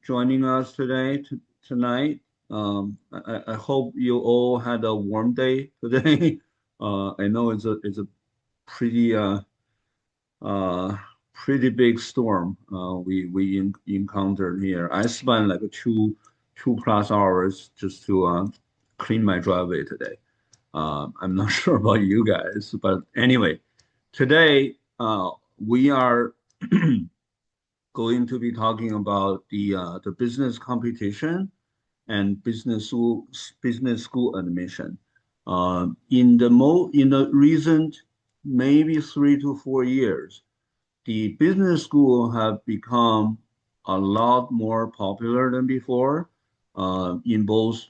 joining us tonight. I hope you all had a warm day today. I know it's a pretty uh pretty big storm we encountered here. I spent like two plus hours just to clean my driveway today. I'm not sure about you guys, but anyway, today we are going to be talking about the business competition and business school admission. In the recent maybe 3 to 4 years, the business school have become a lot more popular than before in both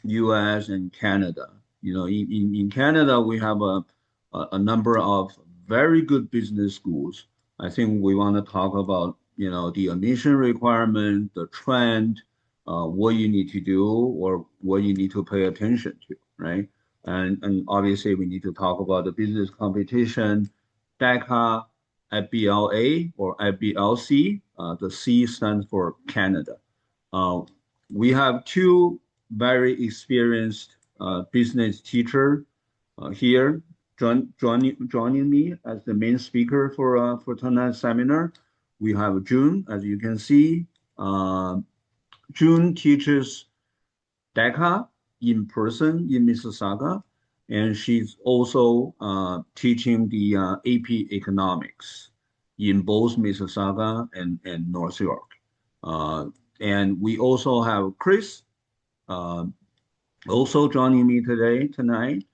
U.S. and Canada. In Canada, we have a number of very good business schools. I think we want to talk about, the admission requirement, the trend, what you need to do or what you need to pay attention to, right? And obviously we need to talk about the business competition, DECA, FBLA or FBLC. The C stands for Canada. Uh, we have two very experienced business teacher here joining me as the main speaker for tonight's seminar. We have June, as you can see. Uh, June teaches DECA in person in Mississauga, and she's also teaching the AP Economics in both Mississauga and North York. Uh, and we also have Chris uh, also joining me tonight.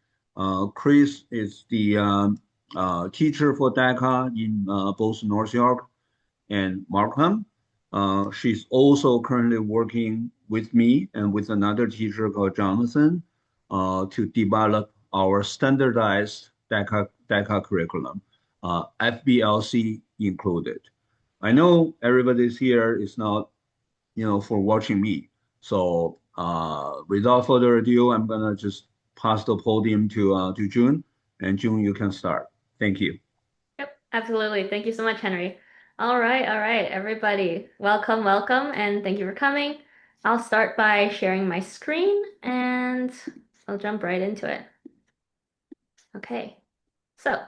Chris is the teacher for DECA in both North York and Markham. She's also currently working with me and with another teacher called Jonathan to develop our standardized DECA curriculum, FBLC included. I know everybody's here is not, for watching me. So without further ado, I'm gonna just pass the podium to June, and June, you can start. Thank you. Yep, absolutely. Thank you so much, Henry. All right, everybody. Welcome, welcome, and thank you for coming. I'll start by sharing my screen and I'll jump right into it. Okay, so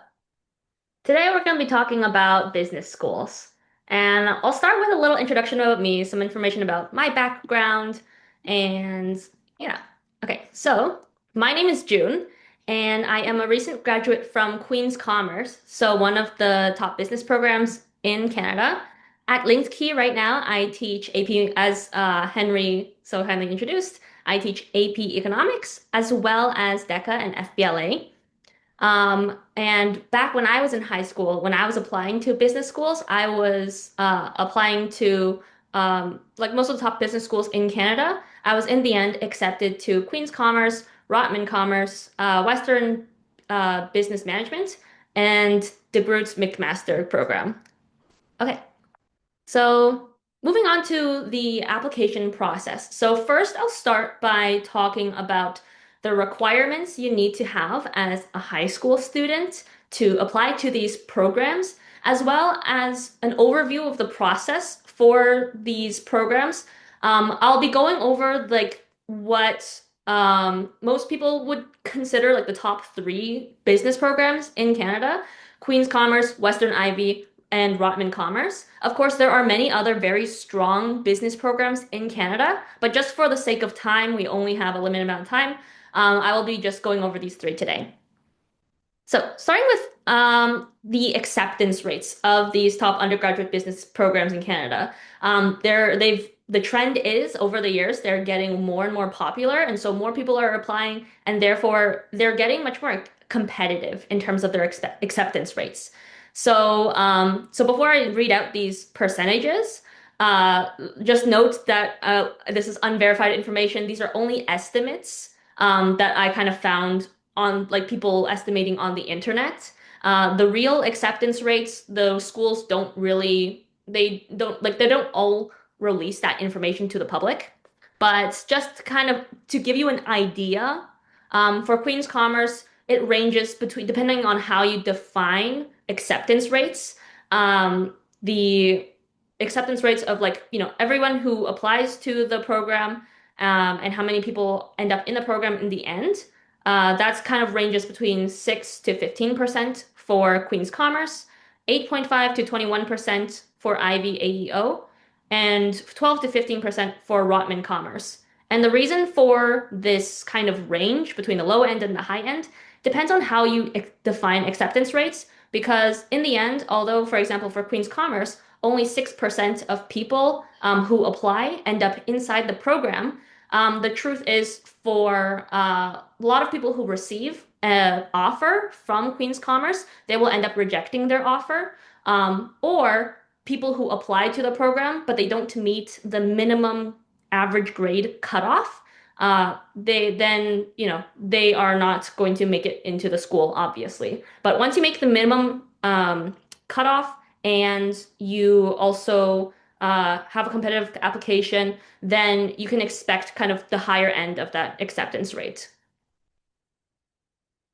today we're going to be talking about business schools. And I'll start with a little introduction about me, some information about my background, and yeah. Okay, so my name is June, and I am a recent graduate from Queen's Commerce, so one of the top business programs in Canada. At Linked Key right now, I teach AP as Henry so kindly introduced. I teach AP Economics as well as DECA and FBLA. And back when I was in high school, when I was applying to business schools, I was applying to like most of the top business schools in Canada. I was in the end accepted to Queen's Commerce, Rotman Commerce, Western Business Management, and DeGroote's McMaster program. Okay, so moving on to the application process. So first, I'll start by talking about the requirements you need to have as a high school student to apply to these programs, as well as an overview of the process for these programs. I'll be going over like what most people would consider like the top three business programs in Canada: Queen's Commerce, Western Ivy, and Rotman Commerce. Of course, there are many other very strong business programs in Canada, but just for the sake of time, we only have a limited amount of time. I will be just going over these three today. So, starting with the acceptance rates of these top undergraduate business programs in Canada, the trend is over the years they're getting more and more popular, and so more people are applying, and therefore they're getting much more competitive in terms of their acceptance rates. So before I read out these percentages, uh, just note that this is unverified information. These are only estimates that I kind of found on like people estimating on the internet. The real acceptance rates, the schools don't really, they don't all release that information to the public. But just kind of to give you an idea, for Queen's Commerce, it ranges between, depending on how you define acceptance rates, the acceptance rates of like, everyone who applies to the program, and how many people end up in the program in the end. That's kind of ranges between 6 to 15% for Queen's Commerce, 8.5 to 21% for Ivy AEO, and 12 to 15% for Rotman Commerce. And the reason for this kind of range between the low end and the high end depends on how you define acceptance rates. Because in the end, although, for example, for Queen's Commerce, only 6% of people who apply end up inside the program, the truth is for a lot of people who receive an offer from Queen's Commerce, they will end up rejecting their offer. Or people who apply to the program, but they don't meet the minimum average grade cutoff, they then, they are not going to make it into the school, obviously. But once you make the minimum cutoff and you also have a competitive application, then you can expect kind of the higher end of that acceptance rate.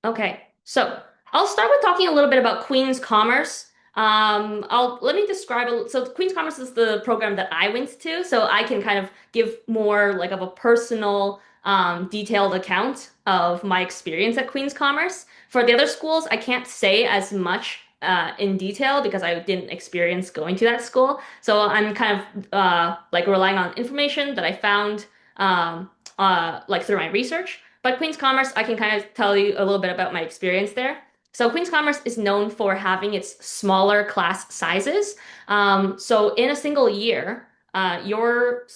Okay, so I'll start with talking a little bit about Queen's Commerce. Let me describe it. So Queen's Commerce is the program that I went to, so I can kind of give more like of a personal, detailed account of my experience at Queen's Commerce. For the other schools, I can't say as much in detail because I didn't experience going to that school. So I'm kind of like relying on information that I found like through my research. But Queen's Commerce, I can kind of tell you a little bit about my experience there. So Queen's Commerce is known for having its smaller class sizes. So in a single year, your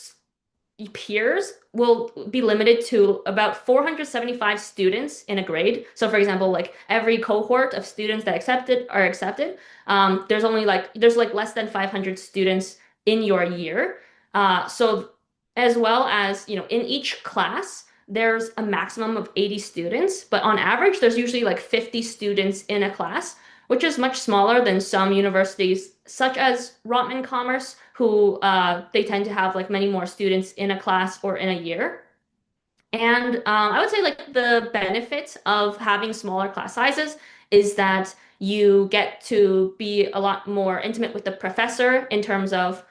peers will be limited to about 475 students in a grade. So for example, like every cohort of students that are accepted, there's like less than 500 students in your year. So as well as, in each class, there's a maximum of 80 students, but on average, there's usually like 50 students in a class, which is much smaller than some universities, such as Rotman Commerce, who they tend to have like many more students in a class or in a year. And I would say like the benefit of having smaller class sizes is that you get to be a lot more intimate with the professor in terms of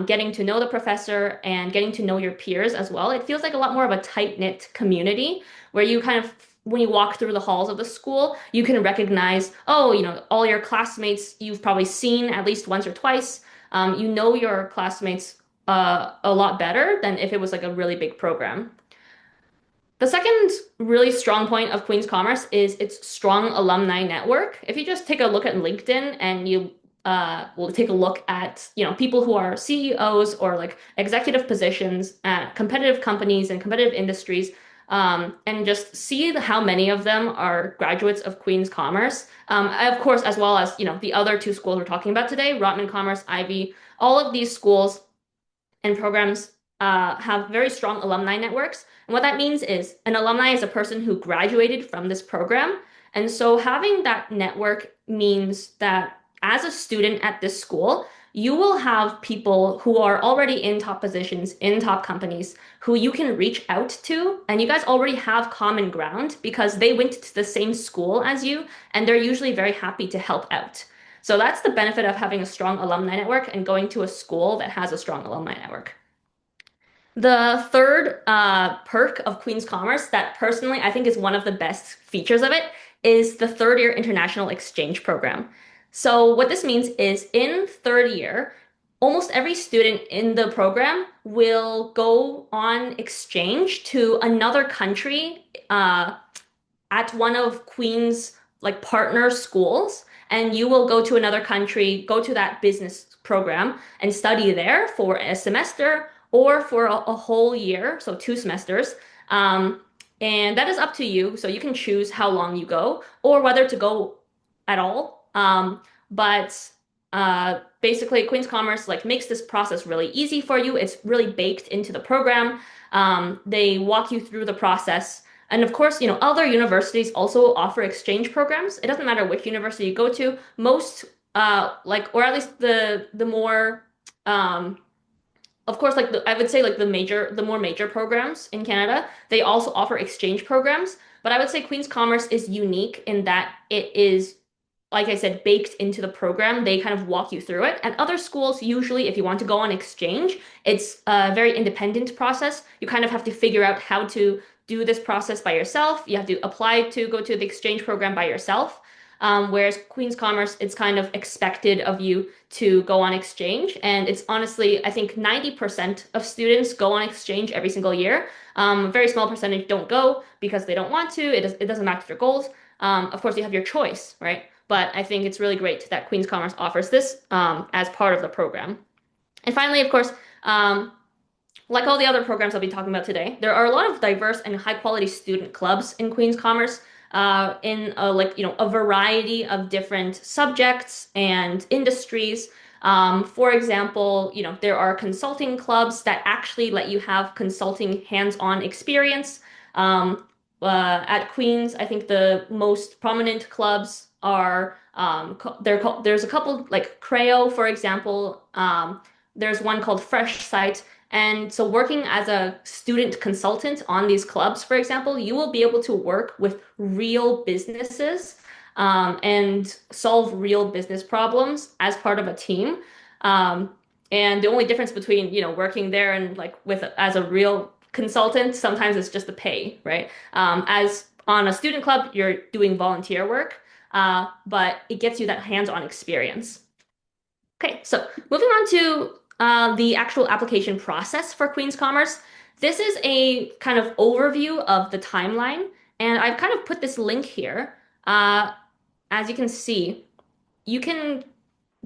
getting to know the professor and getting to know your peers as well. It feels like a lot more of a tight-knit community where you kind of, when you walk through the halls of the school, you can recognize, oh, all your classmates you've probably seen at least once or twice. You know your classmates a lot better than if it was like a really big program. The second really strong point of Queen's Commerce is its strong alumni network. If you just take a look at LinkedIn and you will take a look at people who are CEOs or like executive positions at competitive companies and competitive industries, and just see how many of them are graduates of Queen's Commerce. Of course, as well as the other two schools we're talking about today, Rotman Commerce, Ivy. All of these schools and programs have very strong alumni networks. And what that means is an alumni is a person who graduated from this program. And so having that network means that as a student at this school, you will have people who are already in top positions in top companies who you can reach out to. And you guys already have common ground because they went to the same school as you, and they're usually very happy to help out. So that's the benefit of having a strong alumni network and going to a school that has a strong alumni network. The third perk of Queen's Commerce that personally I think is one of the best features of it is the third year international exchange program. So what this means is in third year, almost every student in the program will go on exchange to another country at one of Queen's like partner schools, and you will go to another country, go to that business program and study there for a semester or for a whole year, so 2 semesters. And that is up to you. So you can choose how long you go or whether to go at all. But basically, Queen's Commerce like makes this process really easy for you. It's really baked into the program. They walk you through the process. And of course, other universities also offer exchange programs. It doesn't matter which university you go to. Most, or at least the more, of course, I would say like the more major programs in Canada, they also offer exchange programs. But I would say Queen's Commerce is unique in that it is like I said, baked into the program. They kind of walk you through it. At other schools, usually, if you want to go on exchange, it's a very independent process. You kind of have to figure out how to do this process by yourself. You have to apply to go to the exchange program by yourself. Whereas Queen's Commerce, it's kind of expected of you to go on exchange. And it's honestly, I think 90% of students go on exchange every single year. A very small percentage don't go because they don't want to. It doesn't match their goals. Of course, you have your choice, right? But I think it's really great that Queen's Commerce offers this as part of the program. And finally, of course, like all the other programs I'll be talking about today, there are a lot of diverse and high quality student clubs in Queen's Commerce, in a variety of different subjects and industries. For example, there are consulting clubs that actually let you have consulting hands-on experience. At Queen's, I think the most prominent clubs are there's a couple like Creo, for example. There's one called Fresh Site. And so working as a student consultant on these clubs, for example, you will be able to work with real businesses and solve real business problems as part of a team. Um, and the only difference between, working there and like with as a real consultant, sometimes it's just the pay, right? As on a student club, you're doing volunteer work, but it gets you that hands-on experience. Okay, so moving on to the actual application process for Queen's Commerce. This is a kind of overview of the timeline, and I've kind of put this link here. As you can see, you can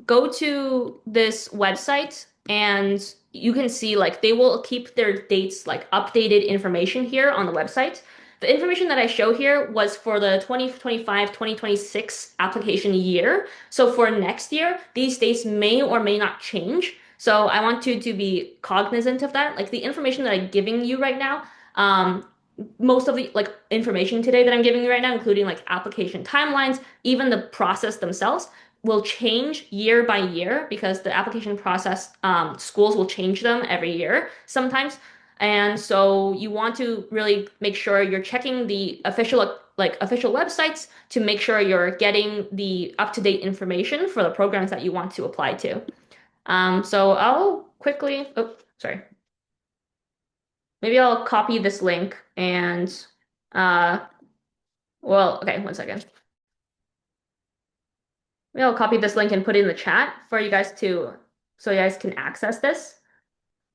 go to this website and you can see like they will keep their dates like updated information here on the website. The information that I show here was for the 2025-2026 application year. So for next year, these dates may or may not change. So I want you to be cognizant of that. Like the information that I'm giving you right now, most of the like information today that I'm giving you right now, including like application timelines, even the process themselves, will change year by year because the application process, schools will change them every year sometimes. And so you want to really make sure you're checking the official websites to make sure you're getting the up-to-date information for the programs that you want to apply to. So I'll quickly, oh, sorry. Maybe I'll copy this link and, uh, well, okay, one second. Maybe I'll copy this link and put it in the chat for you guys so you guys can access this.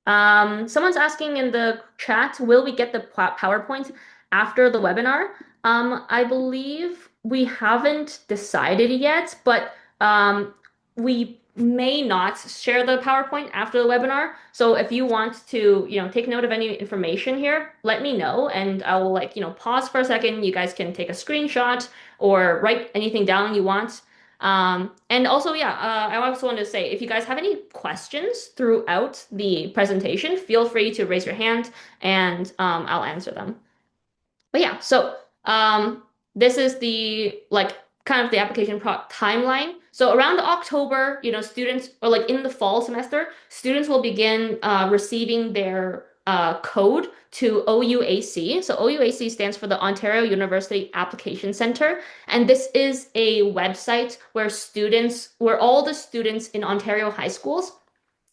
Someone's asking in the chat, will we get the PowerPoint after the webinar? I believe we haven't decided yet, but we may not share the PowerPoint after the webinar. So if you want to, take note of any information here, let me know and I will pause for a second. You guys can take a screenshot or write anything down you want. And also, yeah, I also want to say, if you guys have any questions throughout the presentation, feel free to raise your hand and I'll answer them. But yeah, so this is the kind of the application timeline. So around October, students, or like in the fall semester, students will begin receiving their code to OUAC. So OUAC stands for the Ontario University Application Center. And this is a website where all the students in Ontario high schools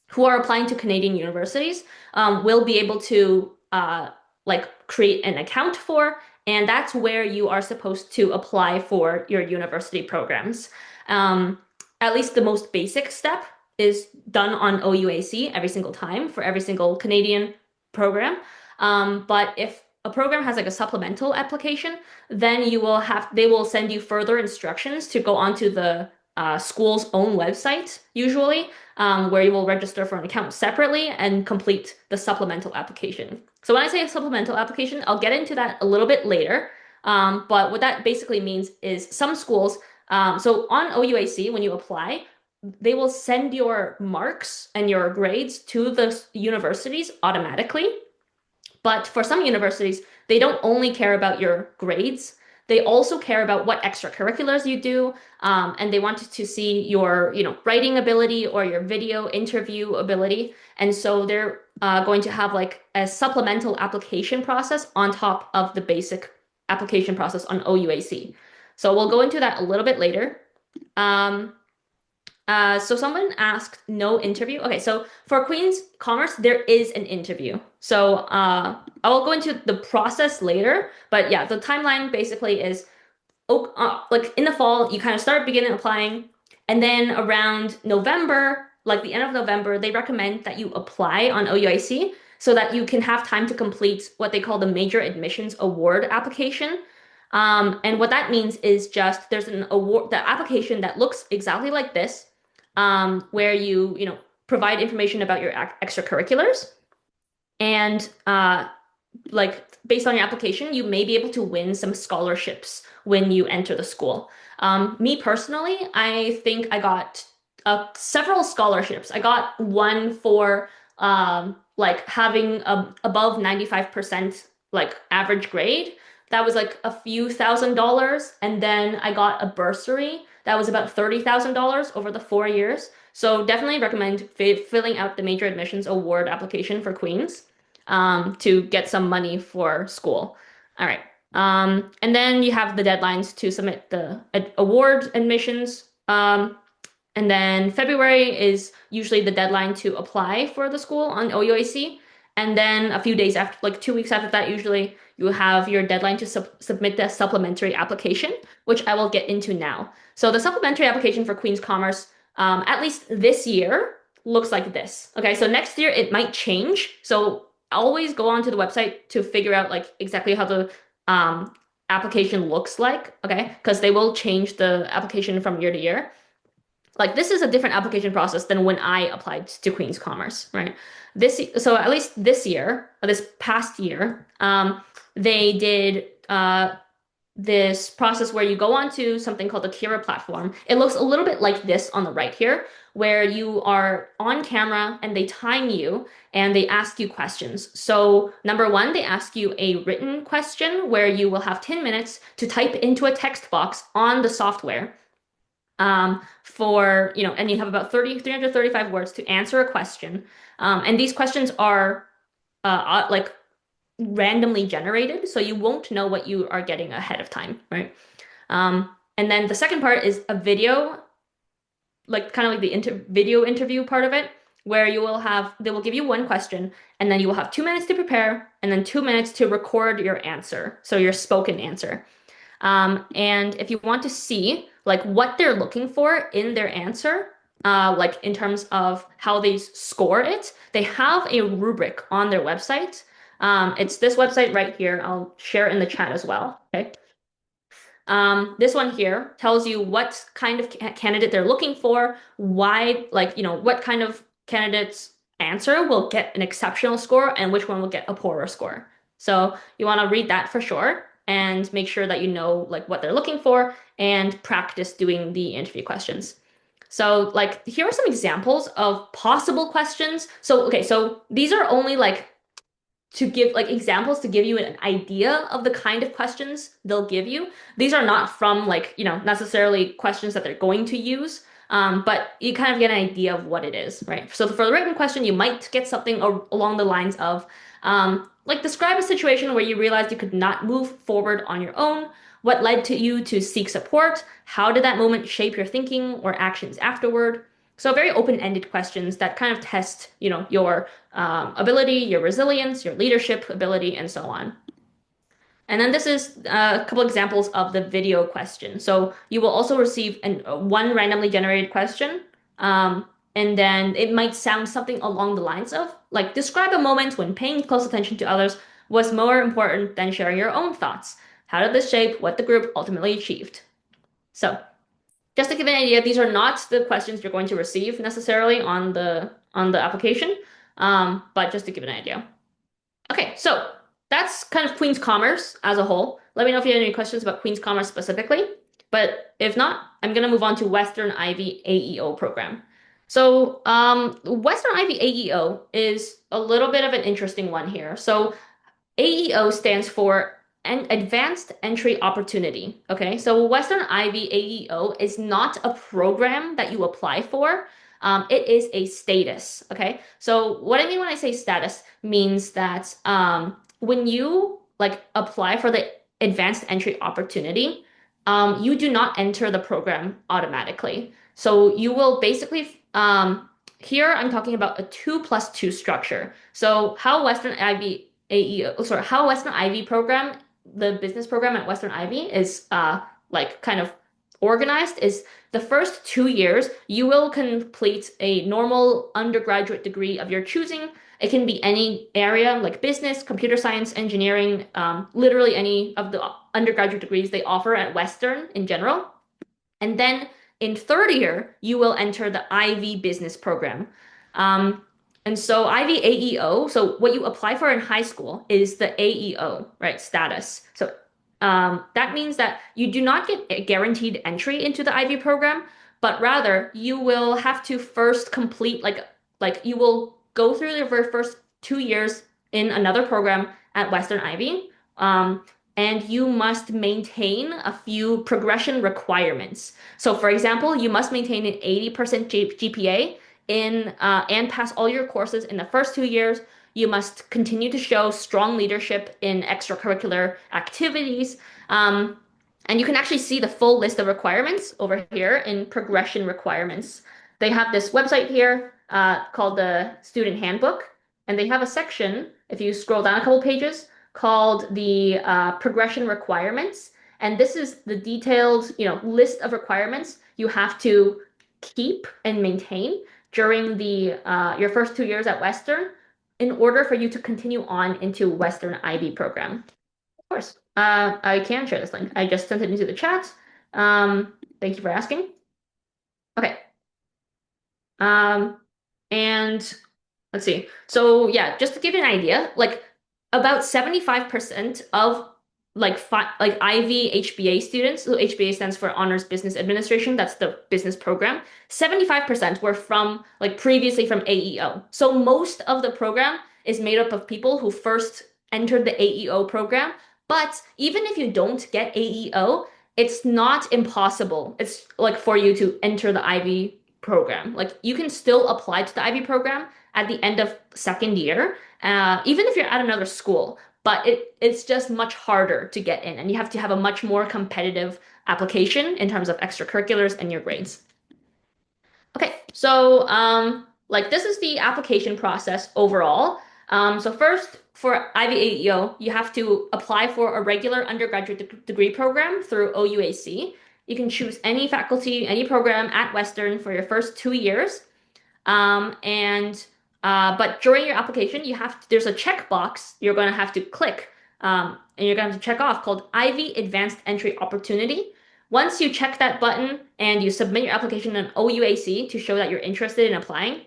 who are applying to Canadian universities will be able to create an account for, and that's where you are supposed to apply for your university programs. At least the most basic step is done on OUAC every single time for every single Canadian program. But if a program has like a supplemental application, then they will send you further instructions to go onto the school's own website, usually, where you will register for an account separately and complete the supplemental application. So when I say a supplemental application, I'll get into that a little bit later. But what that basically means is some schools, so on OUAC, when you apply, they will send your marks and your grades to the universities automatically. But for some universities, they don't only care about your grades. They also care about what extracurriculars you do, and they wanted to see your, writing ability or your video interview ability. And so they're going to have like a supplemental application process on top of the basic application process on OUAC. So we'll go into that a little bit later. Um, so someone asked no interview. Okay, so for Queen's Commerce, there is an interview. So I will go into the process later, but yeah, the timeline basically is like in the fall, you kind of start beginning applying, and then around November, like the end of November, they recommend that you apply on OUIC so that you can have time to complete what they call the Major Admissions Award application. And what that means is just there's an award, the application that looks exactly like this, where you provide information about your extracurriculars, and like based on your application, you may be able to win some scholarships when you enter the school. Me personally, I think I got several scholarships. I got one for like having a above 95% like average grade. That was like a few $1,000s. And then I got a bursary that was about $30,000 over the 4 years. So definitely recommend filling out the Major Admissions Award application for Queens to get some money for school. All right. And then you have the deadlines to submit the award admissions. And then February is usually the deadline to apply for the school on OUAC. And then a few days after, like 2 weeks after that, usually you have your deadline to submit the supplementary application, which I will get into now. So the supplementary application for Queen's Commerce, at least this year, looks like this. Okay, so next year it might change. So always go onto the website to figure out like exactly how the application looks like. Okay, because they will change the application from year to year. Like this is a different application process than when I applied to Queen's Commerce, right? So at least this year, or this past year, they did this process where you go onto something called the Kira platform. It looks a little bit like this on the right here, where you are on camera and they time you and they ask you questions. So number one, they ask you a written question where you will have 10 minutes to type into a text box on the software. And you have about 335 words to answer a question. And these questions are like randomly generated, so you won't know what you are getting ahead of time, right? And then the second part is a video, like kind of like the video interview part of it, where they will give you one question, and then you will have 2 minutes to prepare, and then 2 minutes to record your answer, so your spoken answer. And if you want to see like what they're looking for in their answer, like in terms of how they score it, they have a rubric on their website. It's this website right here. I'll share it in the chat as well. Okay. This one here tells you what kind of candidate they're looking for, why, like, what kind of candidate's answer will get an exceptional score and which one will get a poorer score. So you want to read that for sure and make sure that you know like what they're looking for and practice doing the interview questions. So like here are some examples of possible questions. So okay, so these are only like to give like examples to give you an idea of the kind of questions they'll give you. These are not from like, necessarily questions that they're going to use, but you kind of get an idea of what it is, right? So for the written question, you might get something along the lines of, like describe a situation where you realized you could not move forward on your own. What led to you to seek support? How did that moment shape your thinking or actions afterward? So very open-ended questions that kind of test, your ability, your resilience, your leadership ability, and so on. And then this is a couple examples of the video question. So you will also receive one randomly generated question. And then it might sound something along the lines of, like, describe a moment when paying close attention to others was more important than sharing your own thoughts. How did this shape what the group ultimately achieved? So just to give an idea, these are not the questions you're going to receive necessarily on the application, but just to give an idea. Okay, so that's kind of Queen's Commerce as a whole. Let me know if you have any questions about Queen's Commerce specifically. But if not, I'm going to move on to Western Ivy AEO program. So Western Ivy AEO is a little bit of an interesting one here. So AEO stands for an Advanced Entry Opportunity. Okay, so Western Ivy AEO is not a program that you apply for. It is a status. Okay, so what I mean when I say status means that when you like apply for the Advanced Entry Opportunity, you do not enter the program automatically. So you will basically, here I'm talking about a 2+2 structure. So how Western Ivy how Western Ivy program, the business program at Western Ivy is like kind of organized is the first 2 years you will complete a normal undergraduate degree of your choosing. It can be any area like business, computer science, engineering, literally any of the undergraduate degrees they offer at Western in general. And then in third year, you will enter the Ivy business program. Um, and so Ivy AEO, so what you apply for in high school is the AEO, right, status. So that means that you do not get a guaranteed entry into the Ivy program, but rather you will have to first complete like you will go through the very first 2 years in another program at Western Ivy. And you must maintain a few progression requirements. So, for example, you must maintain an 80% GPA and pass all your courses in the first 2 years. You must continue to show strong leadership in extracurricular activities. Um, and you can actually see the full list of requirements over here in progression requirements. They have this website here called the Student Handbook, and they have a section, if you scroll down a couple pages, called the progression requirements. And this is the detailed, list of requirements you have to keep and maintain during the your first 2 years at Western in order for you to continue on into Western IB program. Of course, I can share this link. I just sent it into the chat. Thank you for asking. Okay. And let's see. So yeah, just to give you an idea, like about 75% of like Ivy HBA students, so HBA stands for Honors Business Administration, that's the business program. 75% were from like previously from AEO. So most of the program is made up of people who first entered the AEO program. But even if you don't get AEO, it's not impossible. It's like for you to enter the Ivy program. Like you can still apply to the Ivy program at the end of second year, even if you're at another school. But it's just much harder to get in, and you have to have a much more competitive application in terms of extracurriculars and your grades. Okay, so like this is the application process overall. So first, for Ivy AEO, you have to apply for a regular undergraduate degree program through OUAC. You can choose any faculty, any program at Western for your first 2 years. But during your application, there's a checkbox you're going to have to click, and you're going to have to check off called Ivy Advanced Entry Opportunity. Once you check that button and you submit your application in OUAC to show that you're interested in applying,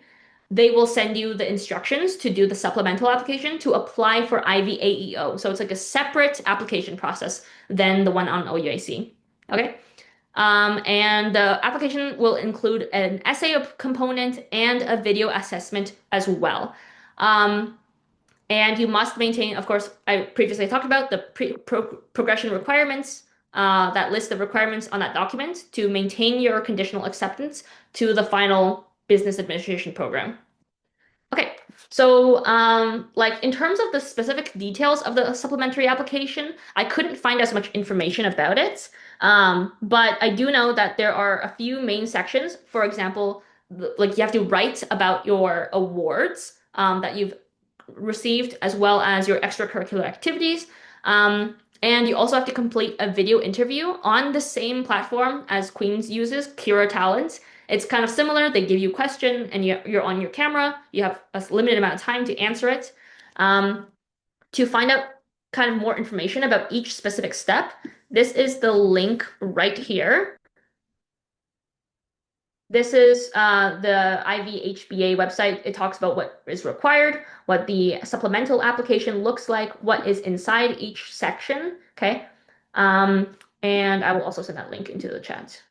they will send you the instructions to do the supplemental application to apply for Ivy AEO. So it's like a separate application process than the one on OUAC. Okay. And the application will include an essay component and a video assessment as well. And you must maintain, of course, I previously talked about the progression requirements, that list of requirements on that document to maintain your conditional acceptance to the final business administration program. Okay, so like in terms of the specific details of the supplementary application, I couldn't find as much information about it. But I do know that there are a few main sections. For example, like you have to write about your awards that you've received, as well as your extracurricular activities. And you also have to complete a video interview on the same platform as Queen's uses, Kira Talent. It's kind of similar. They give you a question and you're on your camera. You have a limited amount of time to answer it. To find out kind of more information about each specific step, this is the link right here. This is the Ivy HBA website. It talks about what is required, what the supplemental application looks like, what is inside each section. Okay. And I will also send that link into the chat.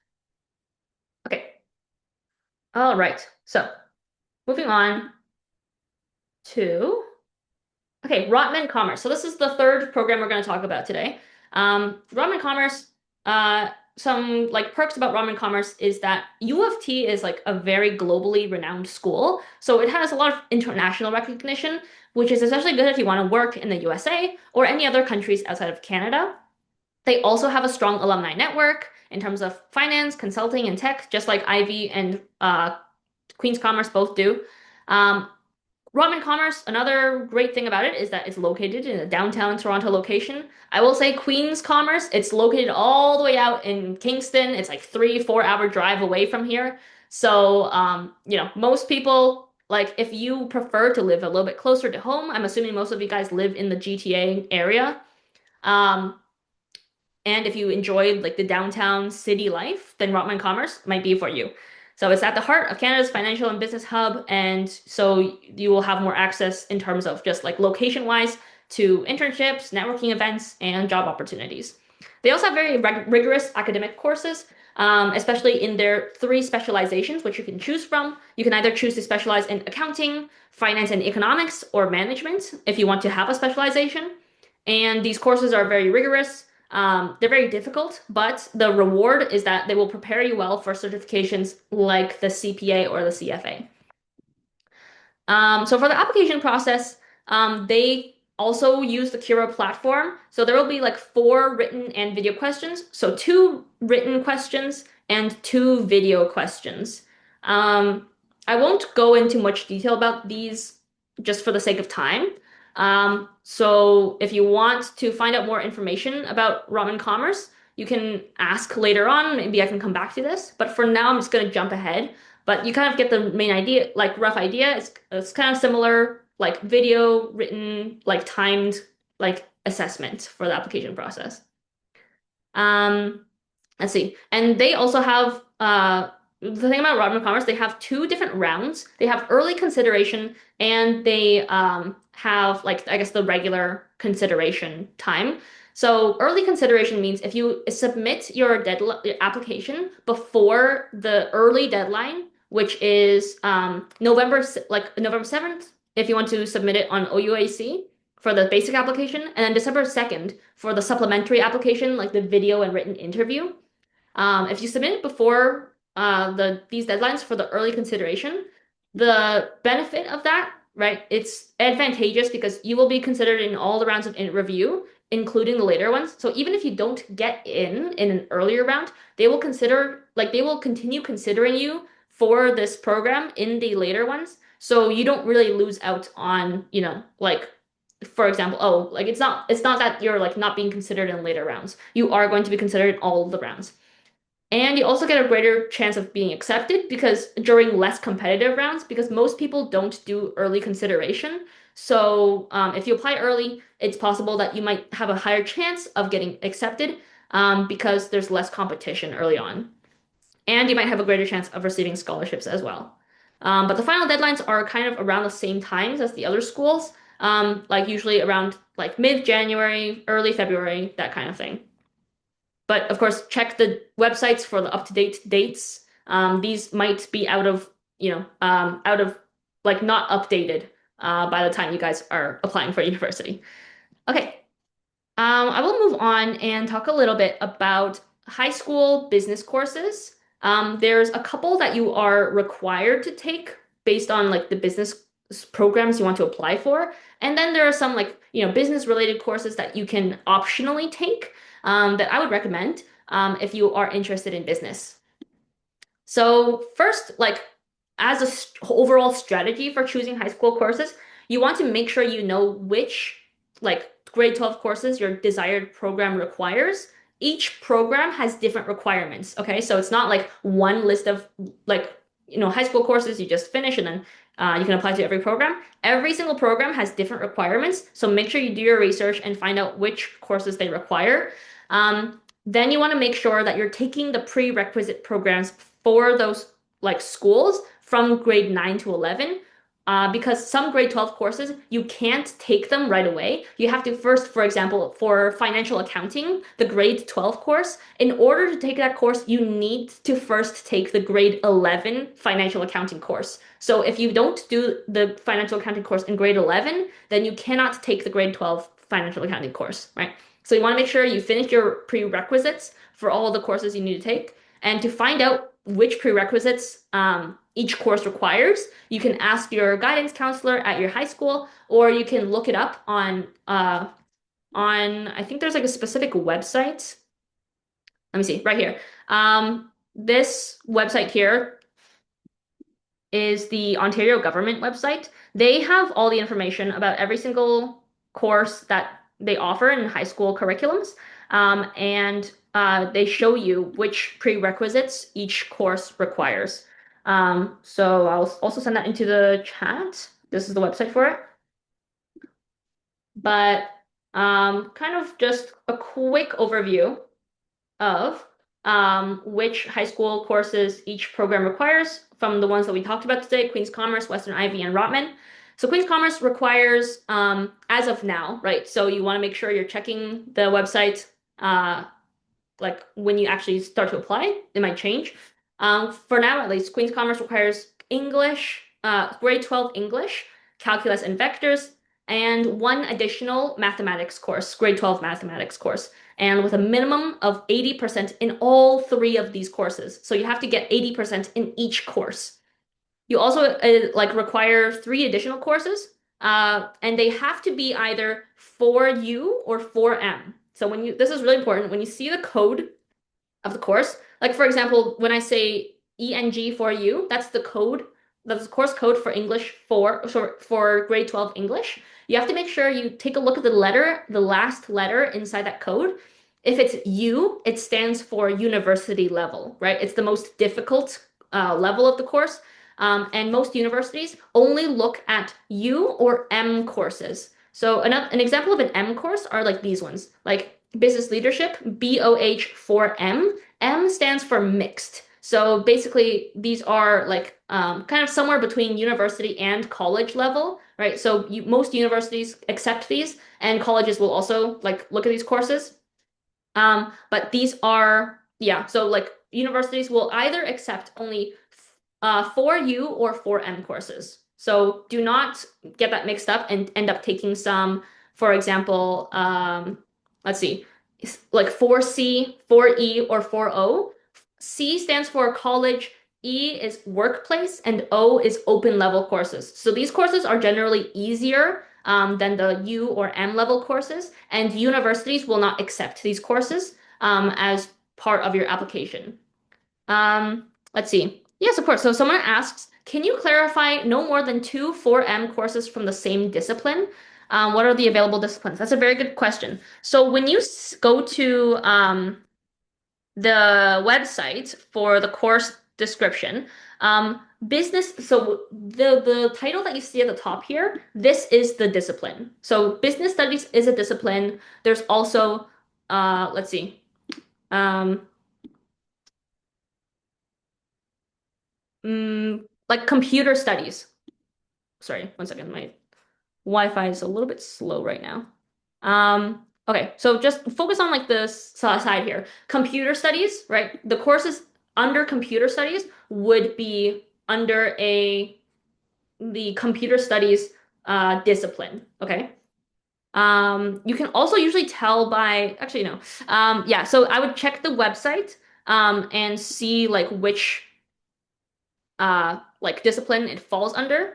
Okay. All right. So moving on to, okay, Rotman Commerce. So this is the third program we're going to talk about today. Rotman Commerce, some like perks about Rotman Commerce is that U of T is like a very globally renowned school. So it has a lot of international recognition, which is especially good if you want to work in the USA or any other countries outside of Canada. They also have a strong alumni network in terms of finance, consulting, and tech, just like Ivy and Queen's Commerce both do. Um, Rotman Commerce, another great thing about it is that it's located in a downtown Toronto location. I will say Queen's Commerce, it's located all the way out in Kingston. It's like 3, 4 hour drive away from here. So, most people, like if you prefer to live a little bit closer to home, I'm assuming most of you guys live in the GTA area. Um, and if you enjoyed like the downtown city life, then Rotman Commerce might be for you. So it's at the heart of Canada's financial and business hub, and so you will have more access in terms of just like location-wise to internships, networking events, and job opportunities. They also have very rigorous academic courses, especially in their 3 specializations, which you can choose from. You can either choose to specialize in accounting, finance and economics, or management if you want to have a specialization. And these courses are very rigorous. They're very difficult, but the reward is that they will prepare you well for certifications like the CPA or the CFA. So for the application process, they also use the Kira platform. So there will be like 4 written and video questions. So 2 written questions and 2 video questions. I won't go into much detail about these just for the sake of time. So if you want to find out more information about Ramen Commerce, you can ask later on. Maybe I can come back to this. But for now, I'm just going to jump ahead. But you kind of get the main idea, like rough idea. It's kind of similar, like video, written, like timed, like assessment for the application process. Um, let's see. And they also have the thing about Rodman Commerce, they have 2 different rounds. They have early consideration and they have like I guess the regular consideration time. So early consideration means if you submit your deadline your application before the early deadline, which is November 7th, if you want to submit it on OUAC for the basic application, and then December 2nd for the supplementary application, like the video and written interview. If you submit it before these deadlines for the early consideration, the benefit of that, right, it's advantageous because you will be considered in all the rounds of review, including the later ones. So even if you don't get in an earlier round, they will continue considering you for this program in the later ones. So you don't really lose out on, like for example, like it's not that you're like not being considered in later rounds. You are going to be considered in all of the rounds. And you also get a greater chance of being accepted because during less competitive rounds, because most people don't do early consideration. So if you apply early, it's possible that you might have a higher chance of getting accepted because there's less competition early on. And you might have a greater chance of receiving scholarships as well. But the final deadlines are kind of around the same times as the other schools, like usually around like mid-January, early February, that kind of thing. But of course, check the websites for the up-to-date dates. These might be out of like not updated by the time you guys are applying for university. Okay, I will move on and talk a little bit about high school business courses. There's a couple that you are required to take based on like the business programs you want to apply for. And then there are some like, business related courses that you can optionally take that I would recommend if you are interested in business. So first, like as a overall strategy for choosing high school courses, you want to make sure you know which like grade 12 courses your desired program requires. Each program has different requirements. Okay, so it's not like one list of like high school courses you just finish and then you can apply to every program. Every single program has different requirements, so make sure you do your research and find out which courses they require. Then you want to make sure that you're taking the prerequisite programs for those like schools from grade 9 to 11. Because some grade 12 courses, you can't take them right away. You have to first, for example, for financial accounting, the grade 12 course, in order to take that course, you need to first take the grade 11 financial accounting course. So if you don't do the financial accounting course in grade 11, then you cannot take the grade 12 financial accounting course, right? So you want to make sure you finish your prerequisites for all of the courses you need to take. And to find out which prerequisites each course requires, you can ask your guidance counselor at your high school, or you can look it up on on, I think there's like a specific website. Let me see, right here. This website here is the Ontario government website. They have all the information about every single course that they offer in high school curriculums. And they show you which prerequisites each course requires. So I'll also send that into the chat. This is the website for it. But kind of just a quick overview of which high school courses each program requires from the ones that we talked about today, Queen's Commerce, Western Ivy, and Rotman. So Queen's Commerce requires, as of now, right? So you want to make sure you're checking the website, like when you actually start to apply, it might change. For now, at least, Queen's Commerce requires English, grade 12 English, calculus and vectors, and one additional mathematics course, grade 12 mathematics course, and with a minimum of 80% in all three of these courses. So you have to get 80% in each course. You also like require three additional courses, and they have to be either 4U or 4M. So this is really important. When you see the code of the course, like for example, when I say ENG4U, that's the code, that's the course code for English for grade 12 English. You have to make sure you take a look at the letter, the last letter inside that code. If it's U, it stands for university level, right? It's the most difficult level of the course. And most universities only look at U or M courses. So an example of an M course are like these ones, like business leadership, BOH4M. M stands for mixed. So basically, these are like kind of somewhere between university and college level, right? So most universities accept these, and colleges will also like look at these courses. But these are, yeah, so like universities will either accept only 4U or 4M courses. So do not get that mixed up and end up taking some, for example, let's see, like 4C, 4E, or 4O. C stands for college, E is workplace, and O is open level courses. So these courses are generally easier than the U or M level courses, and universities will not accept these courses as part of your application. Let's see. Yes, of course. So someone asks, can you clarify no more than two 4M courses from the same discipline? What are the available disciplines? That's a very good question. So when you go to the website for the course description, business, so the title that you see at the top here, this is the discipline. So business studies is a discipline. There's also, let's see, um, like computer studies. Sorry, one second. My Wi-Fi is a little bit slow right now. Okay, so just focus on like the side here. Computer studies, right? The courses under computer studies would be under the computer studies discipline. Okay. You can also usually tell by actually no. Yeah, so I would check the website and see like which like discipline it falls under.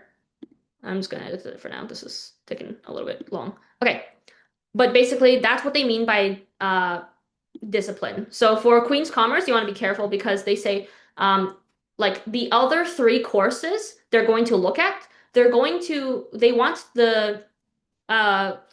I'm just gonna edit it for now. This is taking a little bit long. Okay, but basically that's what they mean by discipline. So for Queen's Commerce, you want to be careful because they say like the other three courses they're going to look at, they want the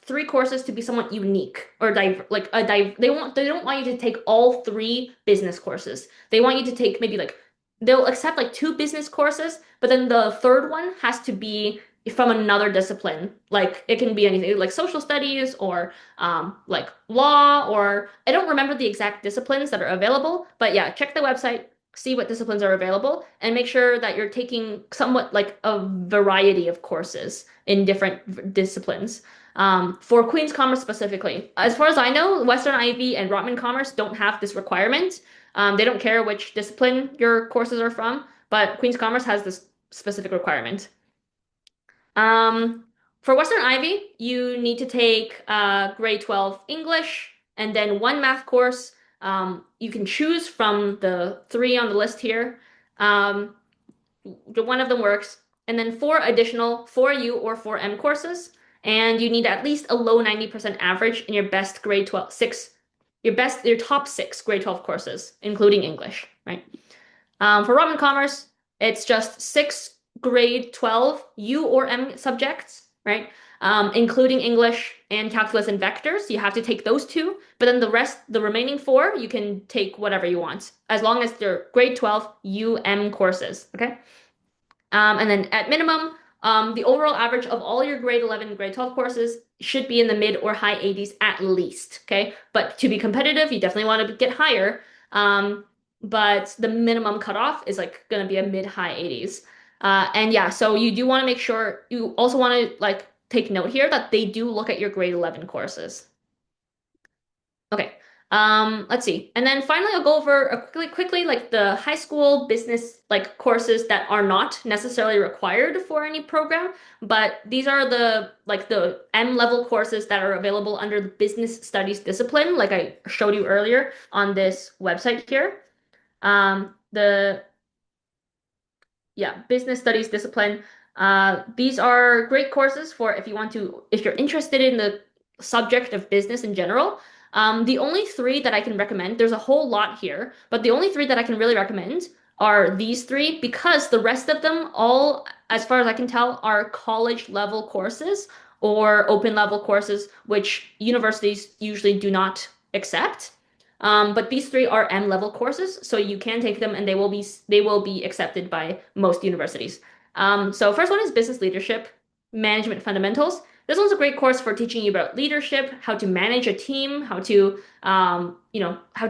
three courses to be somewhat unique or they don't want you to take all three business courses. They want you to take maybe like they'll accept like two business courses, but then the third one has to be from another discipline. Like it can be anything like social studies or like law, or I don't remember the exact disciplines that are available, but yeah, check the website, see what disciplines are available, and make sure that you're taking somewhat like a variety of courses in different disciplines. For Queen's Commerce specifically, as far as I know, Western Ivy and Rotman Commerce don't have this requirement. They don't care which discipline your courses are from, but Queen's Commerce has this specific requirement. Um, for Western Ivy, you need to take grade 12 English and then one math course. You can choose from the three on the list here. One of them works. And then four additional 4U or 4M courses. and you need at least a low 90% average in your best grade 12, your top six grade 12 courses, including English, right? For Ramen Commerce, it's just six grade 12 U or M subjects, right? Including English and calculus and vectors. You have to take those two, but then the remaining four, you can take whatever you want, as long as they're grade 12 UM courses, okay? And then at minimum, the overall average of all your grade 11 and grade 12 courses should be in the mid or high 80s at least, okay? But to be competitive, you definitely want to get higher. But the minimum cutoff is like going to be a mid high 80s. And yeah, so you do want to make sure you also want to like take note here that they do look at your grade 11 courses. Okay. Let's see. And then finally, I'll go over quickly like the high school business like courses that are not necessarily required for any program, but these are the M level courses that are available under the business studies discipline, like I showed you earlier on this website here. The business studies discipline. These are great courses for if you're interested in the subject of business in general. The only three that I can recommend, there's a whole lot here, but the only three that I can really recommend are these three because the rest of them all, as far as I can tell, are college level courses or open level courses, which universities usually do not accept. But these three are M level courses, so you can take them and they will be accepted by most universities. So first one is business leadership, management fundamentals. This one's a great course for teaching you about leadership, how to manage a team, how to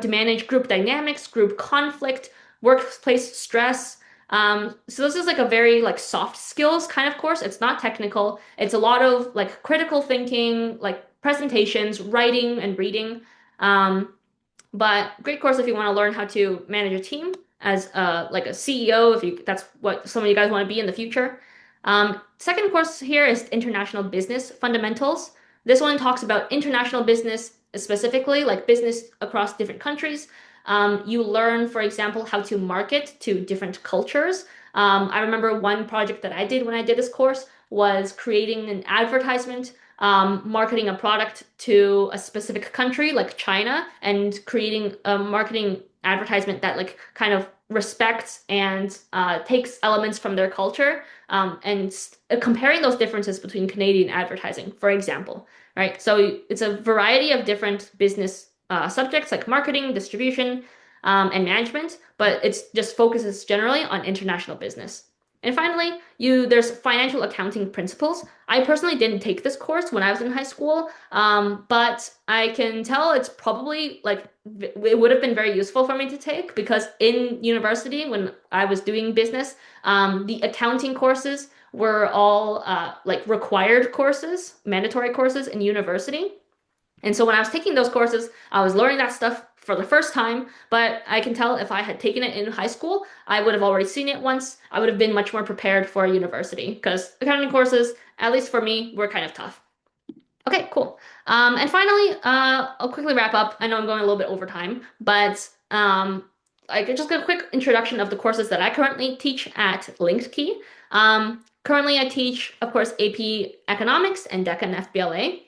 manage group dynamics, group conflict, workplace stress. So this is like a very like soft skills kind of course. It's not technical. It's a lot of like critical thinking, like presentations, writing and reading. But great course if you want to learn how to manage a team as like a CEO, if that's what some of you guys want to be in the future. Second course here is International Business Fundamentals. This one talks about international business specifically, like business across different countries. You learn, for example, how to market to different cultures. I remember one project that I did when I did this course was creating an advertisement, marketing a product to a specific country like China and creating a marketing advertisement that like kind of respects and takes elements from their culture, comparing those differences between Canadian advertising, for example, right? So it's a variety of different business subjects like marketing, distribution, and management, but it just focuses generally on international business. And finally, there's financial accounting principles. I personally didn't take this course when I was in high school, but I can tell it's probably like it would have been very useful for me to take because in university when I was doing business, the accounting courses were all like required courses, mandatory courses in university. And so when I was taking those courses, I was learning that stuff for the first time, but I can tell if I had taken it in high school, I would have already seen it once. I would have been much more prepared for university because accounting courses, at least for me, were kind of tough. Okay, cool. And finally, I'll quickly wrap up. I know I'm going a little bit over time, but I could just get a quick introduction of the courses that I currently teach at LinkedKey. Currently, I teach, of course, AP Economics and DECA and FBLA.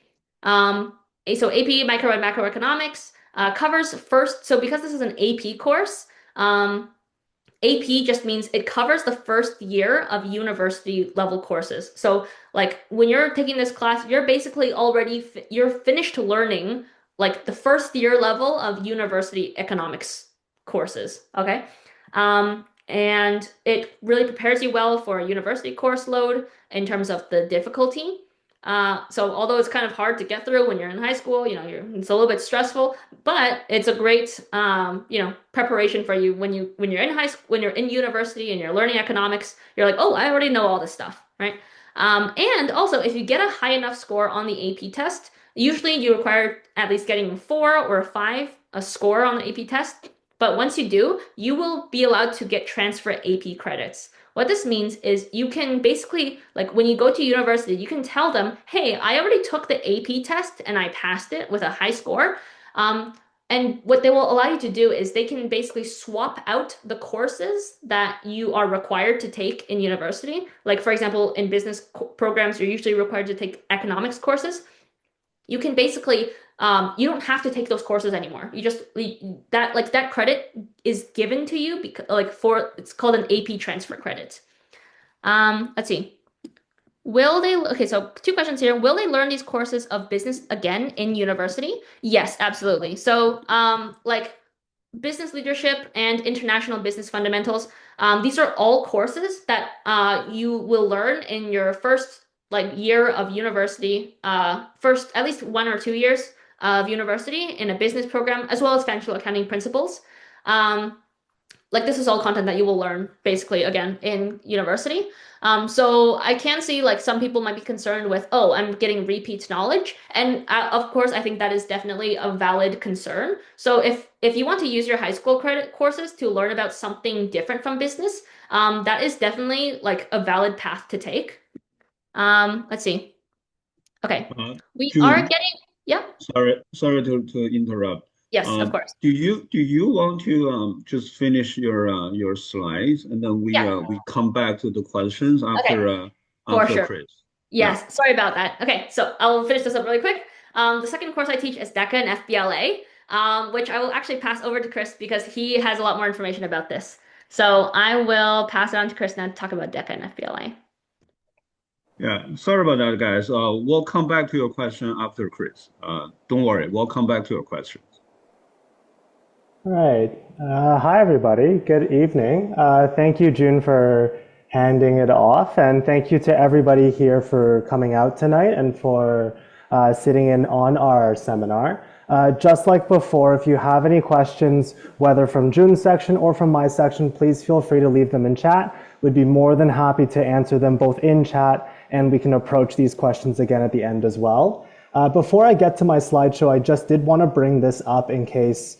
So AP Micro and Macroeconomics covers first. So because this is an AP course, AP just means it covers the first year of university level courses. So like when you're taking this class, you're basically you're finished learning like the first year level of university economics courses. Okay. And it really prepares you well for a university course load in terms of the difficulty. So although it's kind of hard to get through when you're in high school, it's a little bit stressful, but it's a great, preparation for you when you're in high school, when you're in university and you're learning economics, you're like, oh, I already know all this stuff, right? And also if you get a high enough score on the AP test, usually you require at least getting a 4 or a 5, a score on the AP test. But once you do, you will be allowed to get transfer AP credits. What this means is you can basically, like when you go to university, you can tell them, hey, I already took the AP test and I passed it with a high score. And what they will allow you to do is they can basically swap out the courses that you are required to take in university. Like, for example, in business programs, you're usually required to take economics courses. You can basically, you don't have to take those courses anymore. You just, that, like, that credit is given to you because, like, for, it's called an AP transfer credit. Let's see. Will they, okay, so two questions here. Will they learn these courses of business again in university? Yes, absolutely. So, like business leadership and international business fundamentals, these are all courses that you will learn in your first like year of university, first at least 1 or 2 years of university in a business program, as well as financial accounting principles. Like this is all content that you will learn basically again in university. So I can see like some people might be concerned with, oh, I'm getting repeat knowledge, and of course I think that is definitely a valid concern. So if you want to use your high school credit courses to learn about something different from business, that is definitely like a valid path to take. Let's see. Okay, Uh, we are June, getting, yeah, sorry to interrupt. yes, of course, Do you want to just finish your slides and then yeah, we come back to the questions okay, for after sure. Chris? Yeah. Yes, sorry about that. Okay, so I'll finish this up really quick. The second course I teach is DECA and FBLA, which I will actually pass over to Chris because he has a lot more information about this. So I will pass it on to Chris now to talk about DECA and FBLA. Yeah, sorry about that, guys. We'll come back to your question after Chris. Don't worry, we'll come back to your questions. All right. Hi, everybody. Good evening. Thank you, June, for handing it off. And thank you to everybody here for coming out tonight and for sitting in on our seminar. Just like before, if you have any questions, whether from June's section or from my section, please feel free to leave them in chat. We'd be more than happy to answer them both in chat, and we can approach these questions again at the end as well. Before I get to my slideshow, I just did want to bring this up in case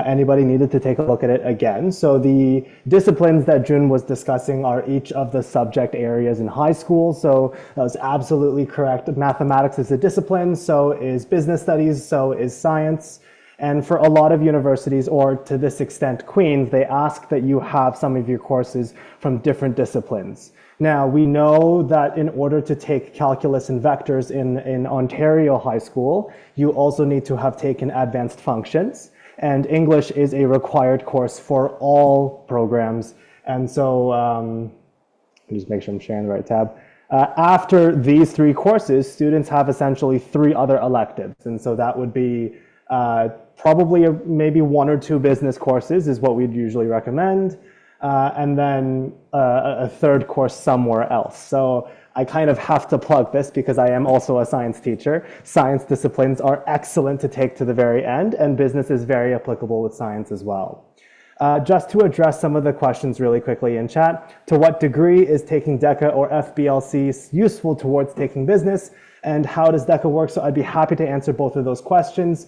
anybody needed to take a look at it again. So the disciplines that June was discussing are each of the subject areas in high school. So that was absolutely correct. Mathematics is a discipline, so is business studies, so is science. And for a lot of universities, or to this extent, Queen's, they ask that you have some of your courses from different disciplines. Now, we know that in order to take calculus and vectors in Ontario High School, you also need to have taken advanced functions. And English is a required course for all programs. And so, just make sure I'm sharing the right tab. After these three courses, students have essentially three other electives. And so that would be probably maybe 1 or 2 business courses is what we'd usually recommend. And then a third course somewhere else. So I kind of have to plug this because I am also a science teacher. Science disciplines are excellent to take to the very end, and business is very applicable with science as well. Just to address some of the questions really quickly in chat, to what degree is taking DECA or FBLC useful towards taking business? And how does DECA work? So I'd be happy to answer both of those questions.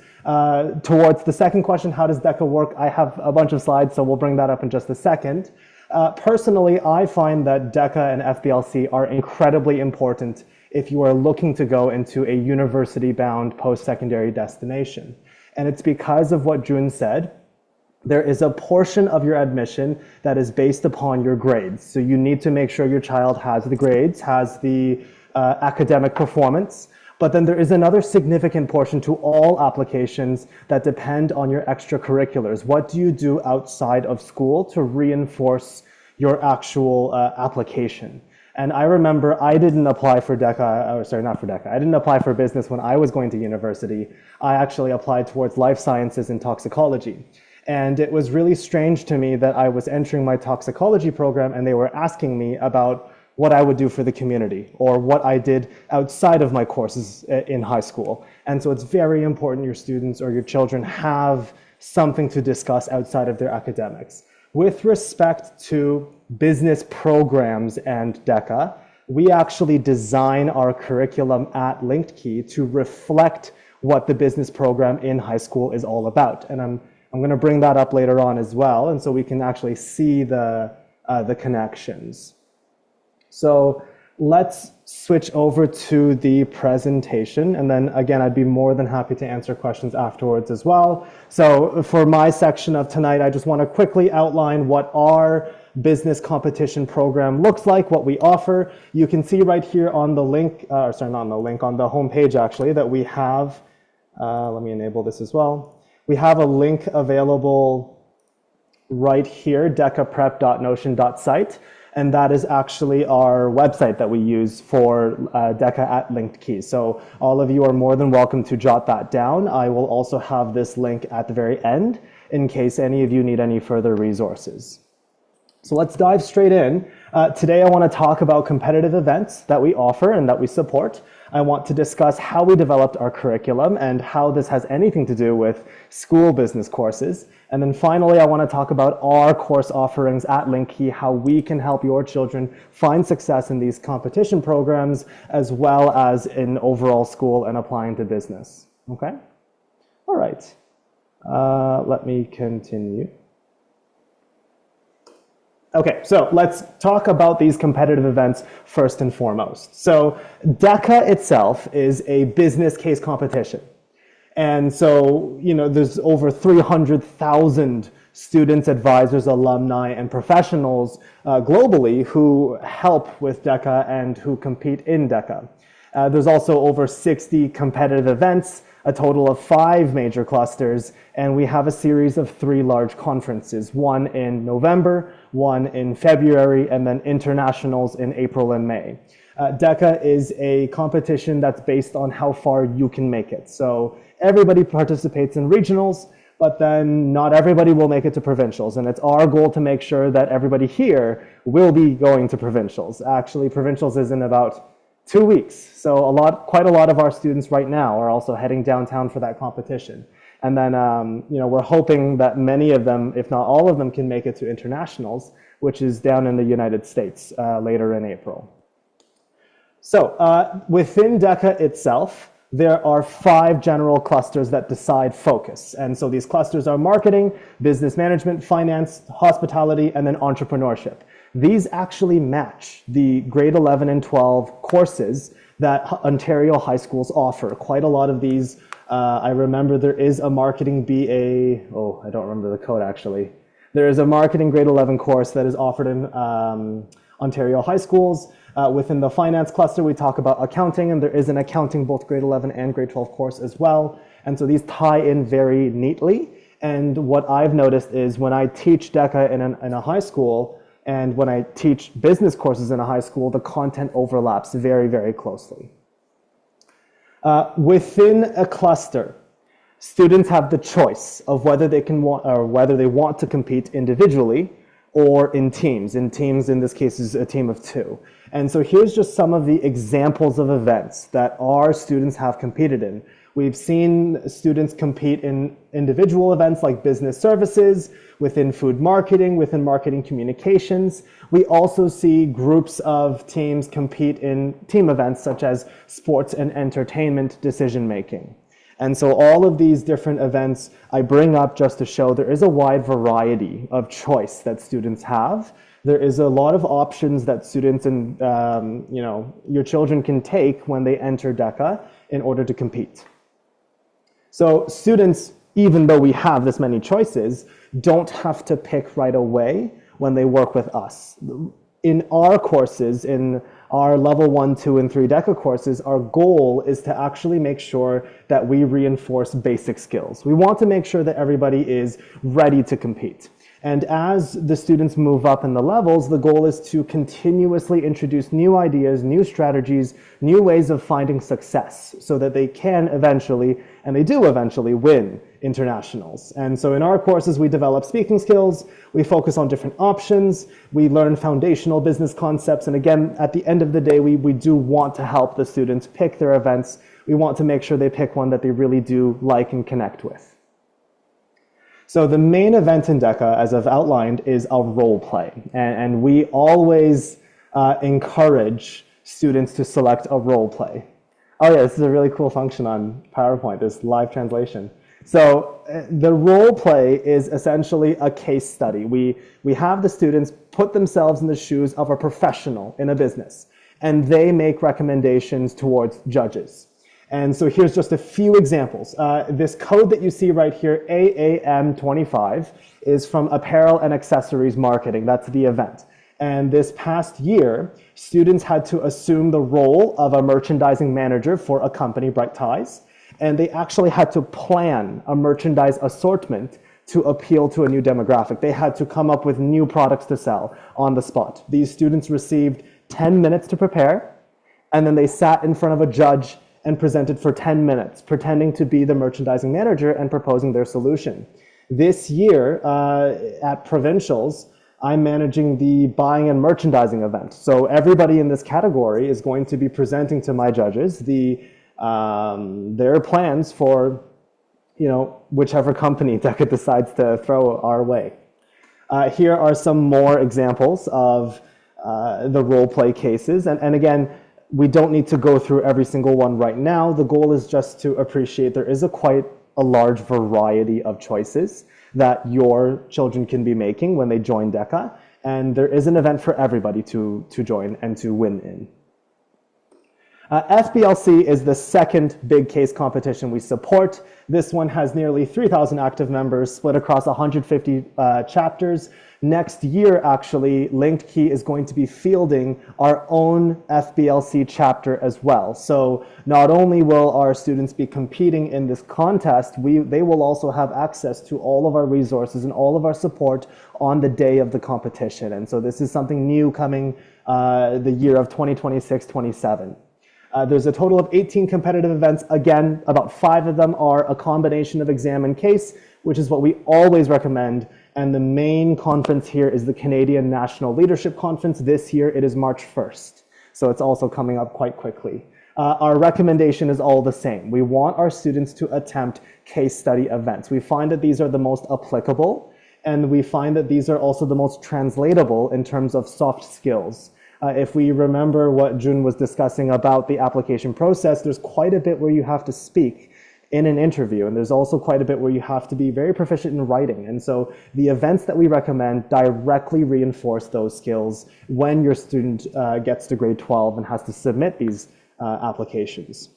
Towards the second question, how does DECA work? I have a bunch of slides, so we'll bring that up in just a second. Personally, I find that DECA and FBLC are incredibly important if you are looking to go into a university-bound post-secondary destination. And it's because of what June said. There is a portion of your admission that is based upon your grades. So you need to make sure your child has the grades, has the academic performance. But then there is another significant portion to all applications that depend on your extracurriculars. What do you do outside of school to reinforce your actual application? And I remember I didn't apply for DECA, or sorry, not for DECA. I didn't apply for business when I was going to university. I actually applied towards life sciences and toxicology. And it was really strange to me that I was entering my toxicology program and they were asking me about what I would do for the community or what I did outside of my courses in high school. And so it's very important your students or your children have something to discuss outside of their academics. With respect to business programs and DECA, we actually design our curriculum at LinkedKey to reflect what the business program in high school is all about. And I'm going to bring that up later on as well, and so we can actually see the connections. So let's switch over to the presentation. And then again, I'd be more than happy to answer questions afterwards as well. So for my section of tonight, I just want to quickly outline what our business competition program looks like, what we offer. You can see right here on the link, sorry, not on the link, on the homepage actually, that we have, let me enable this as well. We have a link available right here, decaprep.notion.site. And that is actually our website that we use for DECA at Linked Key. So all of you are more than welcome to jot that down. I will also have this link at the very end in case any of you need any further resources. So let's dive straight in. Today I want to talk about competitive events that we offer and that we support. I want to discuss how we developed our curriculum and how this has anything to do with school business courses. And then finally, I want to talk about our course offerings at Linkkey, how we can help your children find success in these competition programs, as well as in overall school and applying to business. Okay? All right. Let me continue. Okay, so let's talk about these competitive events first and foremost. So DECA itself is a business case competition. And so, there's over 300,000 students, advisors, alumni, and professionals globally who help with DECA and who compete in DECA. There's also over 60 competitive events, a total of 5 major clusters, and we have a series of 3 large conferences, one in November, one in February, and then internationals in April and May. DECA is a competition that's based on how far you can make it. So everybody participates in regionals, but then not everybody will make it to provincials. And it's our goal to make sure that everybody here will be going to provincials. Actually, provincials is in about 2 weeks. So quite a lot of our students right now are also heading downtown for that competition. And then, we're hoping that many of them, if not all of them, can make it to internationals, which is down in the United States later in April. So within DECA itself, there are 5 general clusters that decide focus. And so these clusters are marketing, business management, finance, hospitality, and then entrepreneurship. These actually match the grade 11 and 12 courses that Ontario high schools offer. Quite a lot of these, I remember there is a marketing BA, I don't remember the code actually. There is a marketing grade 11 course that is offered in Ontario high schools. Within the finance cluster, we talk about accounting, and there is an accounting both grade 11 and grade 12 course as well. And so these tie in very neatly. And what I've noticed is when I teach DECA in a high school, and when I teach business courses in a high school, the content overlaps very, very closely. Within a cluster, students have the choice of whether they want to compete individually or in teams. In teams, in this case, is a team of 2. And so here's just some of the examples of events that our students have competed in. We've seen students compete in individual events like business services, within food marketing, within marketing communications. We also see groups of teams compete in team events such as sports and entertainment decision making. And so all of these different events I bring up just to show there is a wide variety of choice that students have. There is a lot of options that students and your children can take when they enter DECA in order to compete. So students, even though we have this many choices, don't have to pick right away when they work with us. In our courses, in our level 1, 2, and 3 DECA courses, our goal is to actually make sure that we reinforce basic skills. We want to make sure that everybody is ready to compete. And as the students move up in the levels, the goal is to continuously introduce new ideas, new strategies, new ways of finding success so that they can eventually, and they do eventually, win internationals. And so in our courses, we develop speaking skills, we focus on different options, we learn foundational business concepts, and again, at the end of the day, we do want to help the students pick their events. We want to make sure they pick one that they really do like and connect with. So the main event in DECA, as I've outlined, is a role play. And we always encourage students to select a role play. Oh yeah, this is a really cool function on PowerPoint, this live translation. So the role play is essentially a case study. We have the students put themselves in the shoes of a professional in a business. and they make recommendations towards judges. And so here's just a few examples. This code that you see right here, AAM25, is from Apparel and Accessories Marketing. That's the event. And this past year, students had to assume the role of a merchandising manager for a company, Bright Ties, and they actually had to plan a merchandise assortment to appeal to a new demographic. They had to come up with new products to sell on the spot. These students received 10 minutes to prepare, and then they sat in front of a judge and presented for 10 minutes, pretending to be the merchandising manager and proposing their solution. This year at Provincials, I'm managing the buying and merchandising event. So everybody in this category is going to be presenting to my judges their plans for, whichever company DECA decides to throw our way. Here are some more examples of the role play cases. And again, we don't need to go through every single one right now. The goal is just to appreciate there is quite a large variety of choices that your children can be making when they join DECA. And there is an event for everybody to join and to win in. FBLC is the second big case competition we support. This one has nearly 3,000 active members split across 150 chapters. Next year, actually, Linked Key is going to be fielding our own FBLC chapter as well. So not only will our students be competing in this contest, they will also have access to all of our resources and all of our support on the day of the competition. And so this is something new coming the year of 2026-27. There's a total of 18 competitive events. Again, about 5 of them are a combination of exam and case, which is what we always recommend. And the main conference here is the Canadian National Leadership Conference. This year, it is March 1st. So it's also coming up quite quickly. Our recommendation is all the same. We want our students to attempt case study events. We find that these are the most applicable, and we find that these are also the most translatable in terms of soft skills. If we remember what Jun was discussing about the application process, there's quite a bit where you have to speak in an interview, and there's also quite a bit where you have to be very proficient in writing. And so the events that we recommend directly reinforce those skills when your student gets to grade 12 and has to submit these applications.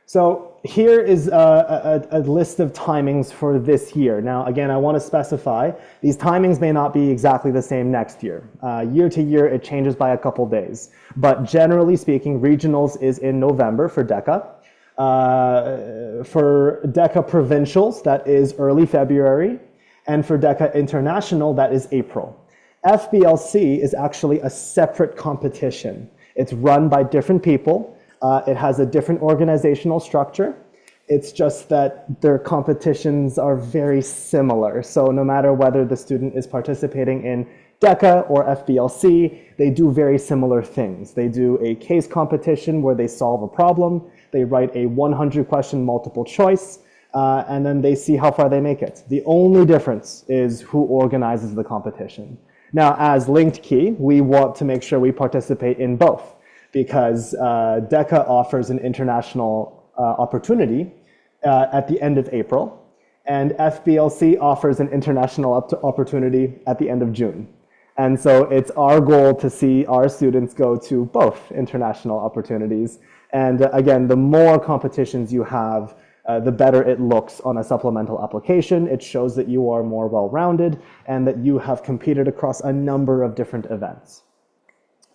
So here is a list of timings for this year. Now, again, I want to specify these timings may not be exactly the same next year. Year to year, it changes by a couple days. But generally speaking, regionals is in November for DECA. For DECA Provincials, that is early February. And for DECA International, that is April. FBLC is actually a separate competition. It's run by different people. It has a different organizational structure. It's just that their competitions are very similar. So no matter whether the student is participating in DECA or FBLC, they do very similar things. They do a case competition where they solve a problem. They write a 100-question multiple choice, and then they see how far they make it. The only difference is who organizes the competition. Now, as Linked Key, we want to make sure we participate in both, because DECA offers an international opportunity at the end of April, and FBLC offers an international opportunity at the end of June. And so it's our goal to see our students go to both international opportunities. And again, the more competitions you have, the better it looks on a supplemental application. It shows that you are more well-rounded and that you have competed across a number of different events.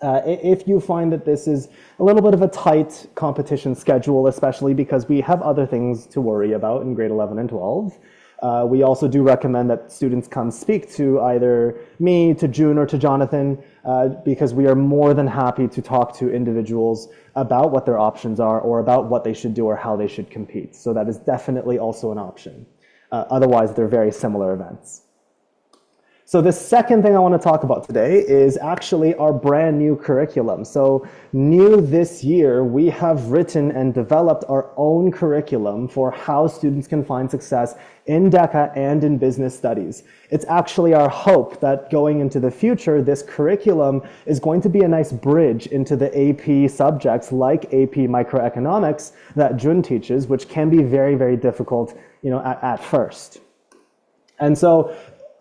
If you find that this is a little bit of a tight competition schedule, especially because we have other things to worry about in grade 11 and 12, we also do recommend that students come speak to either me, to June, or to Jonathan, because we are more than happy to talk to individuals about what their options are or about what they should do or how they should compete. So that is definitely also an option. Otherwise, they're very similar events. So the second thing I want to talk about today is actually our brand new curriculum. So new this year, we have written and developed our own curriculum for how students can find success in DECA and in business studies. It's actually our hope that going into the future, this curriculum is going to be a nice bridge into the AP subjects like AP Microeconomics that Jun teaches, which can be very, very difficult, at first. And so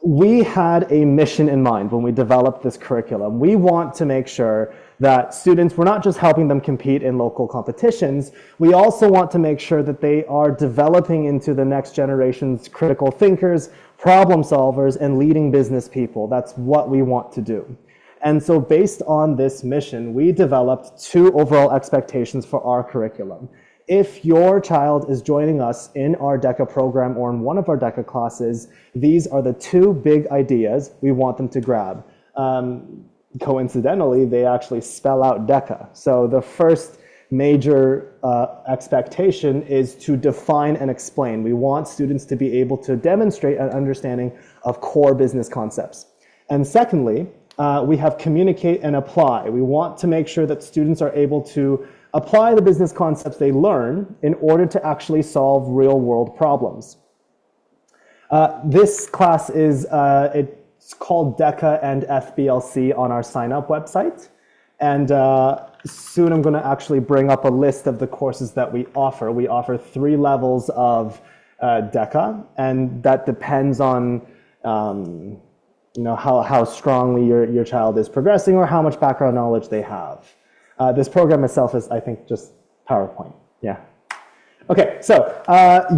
we had a mission in mind when we developed this curriculum. We want to make sure that students, we're not just helping them compete in local competitions, we also want to make sure that they are developing into the next generation's critical thinkers, problem solvers, and leading business people. That's what we want to do. And so based on this mission, we developed 2 overall expectations for our curriculum. If your child is joining us in our DECA program or in one of our DECA classes, these are the 2 big ideas we want them to grab. Coincidentally, they actually spell out DECA. So the first major expectation is to define and explain. We want students to be able to demonstrate an understanding of core business concepts. And secondly, we have communicate and apply. We want to make sure that students are able to apply the business concepts they learn in order to actually solve real-world problems. This class is it's called DECA and FBLC on our sign-up website. And soon I'm going to actually bring up a list of the courses that we offer. We offer 3 levels of DECA, and that depends on how strongly your child is progressing or how much background knowledge they have. This program itself is, I think, just PowerPoint. Yeah. Okay, so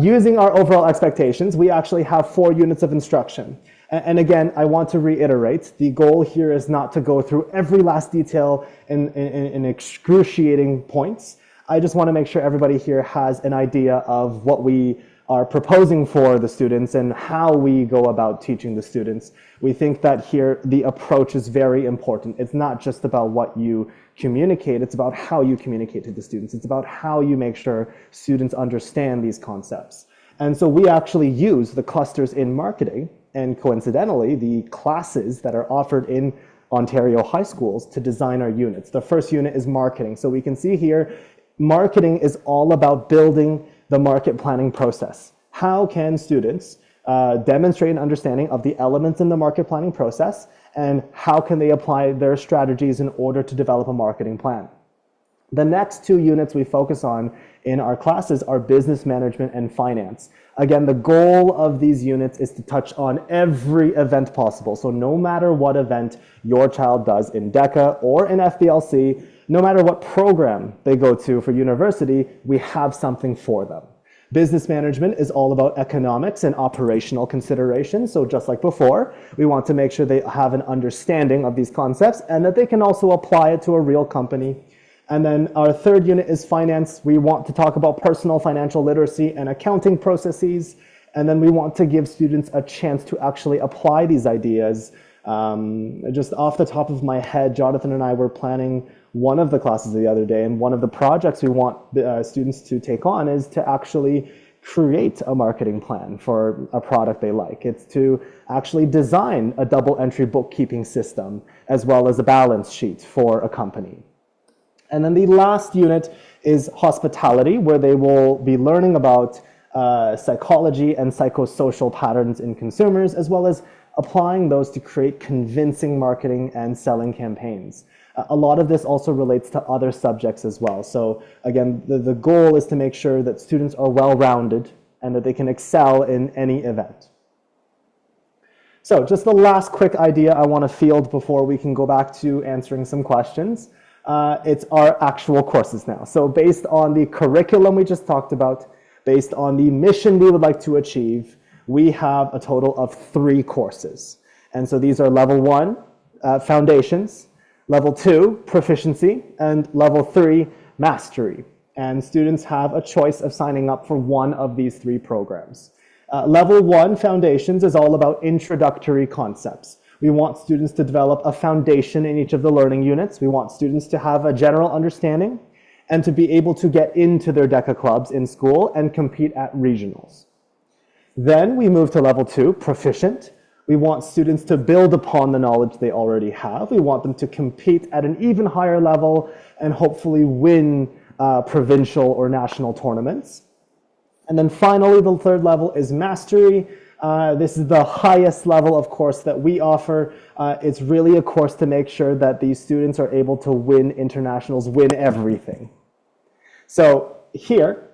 using our overall expectations, we actually have 4 units of instruction. And again, I want to reiterate, the goal here is not to go through every last detail in excruciating points. I just want to make sure everybody here has an idea of what we are proposing for the students and how we go about teaching the students. We think that here the approach is very important. It's not just about what you communicate, it's about how you communicate to the students. It's about how you make sure students understand these concepts. And so we actually use the clusters in marketing, and coincidentally, the classes that are offered in Ontario high schools to design our units. The first unit is marketing. So we can see here, marketing is all about building the market planning process. How can students demonstrate an understanding of the elements in the market planning process, and how can they apply their strategies in order to develop a marketing plan? The next 2 units we focus on in our classes are business management and finance. Again, the goal of these units is to touch on every event possible. So no matter what event your child does in DECA or in FBLC, no matter what program they go to for university, we have something for them. Business management is all about economics and operational considerations. So just like before, we want to make sure they have an understanding of these concepts and that they can also apply it to a real company. And then our 3rd unit is finance. We want to talk about personal financial literacy and accounting processes. And then we want to give students a chance to actually apply these ideas. Just off the top of my head, Jonathan and I were planning one of the classes the other day, and one of the projects we want the students to take on is to actually create a marketing plan for a product they like. It's to actually design a double entry bookkeeping system as well as a balance sheet for a company. And then the last unit is hospitality, where they will be learning about psychology and psychosocial patterns in consumers, as well as applying those to create convincing marketing and selling campaigns. A lot of this also relates to other subjects as well. So again, the goal is to make sure that students are well-rounded and that they can excel in any event. So just the last quick idea I want to field before we can go back to answering some questions. It's our actual courses now. So based on the curriculum we just talked about, based on the mission we would like to achieve, we have a total of 3 courses. And so these are level 1, foundations, level 2, proficiency, and level 3, mastery. And students have a choice of signing up for one of these 3 programs. Level 1, foundations, is all about introductory concepts. We want students to develop a foundation in each of the learning units. We want students to have a general understanding and to be able to get into their DECA clubs in school and compete at regionals. Then we move to level 2, proficient. We want students to build upon the knowledge they already have. We want them to compete at an even higher level and hopefully win provincial or national tournaments. And then finally, the 3rd level is mastery. This is the highest level of course that we offer. It's really a course to make sure that these students are able to win internationals, win everything. So here,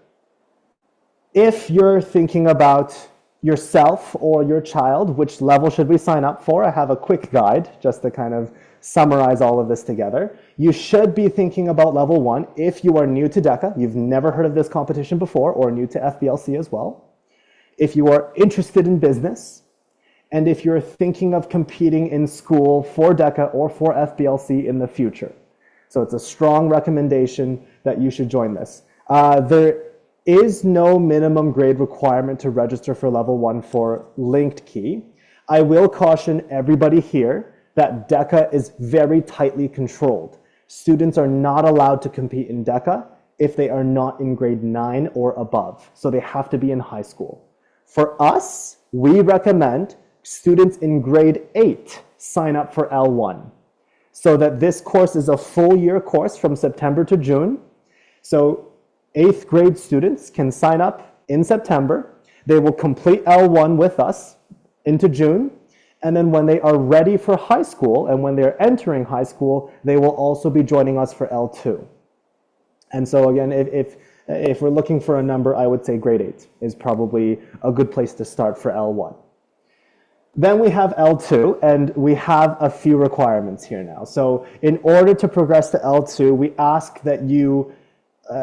if you're thinking about yourself or your child, which level should we sign up for? I have a quick guide just to kind of summarize all of this together. You should be thinking about level 1 if you are new to DECA, you've never heard of this competition before, or new to FBLC as well. If you are interested in business, and if you're thinking of competing in school for DECA or for FBLC in the future. So it's a strong recommendation that you should join this. There is no minimum grade requirement to register for level 1 for linked key. I will caution everybody here that DECA is very tightly controlled. Students are not allowed to compete in DECA if they are not in grade 9 or above. So they have to be in high school. For us, we recommend students in grade 8 sign up for L1, so that this course is a full year course from September to June. So 8th grade students can sign up in September. They will complete L1 with us into June. And then when they are ready for high school and when they're entering high school, they will also be joining us for L2. And so again, if we're looking for a number, I would say grade 8 is probably a good place to start for L1. Then we have L2, and we have a few requirements here now. So in order to progress to L2, we ask that you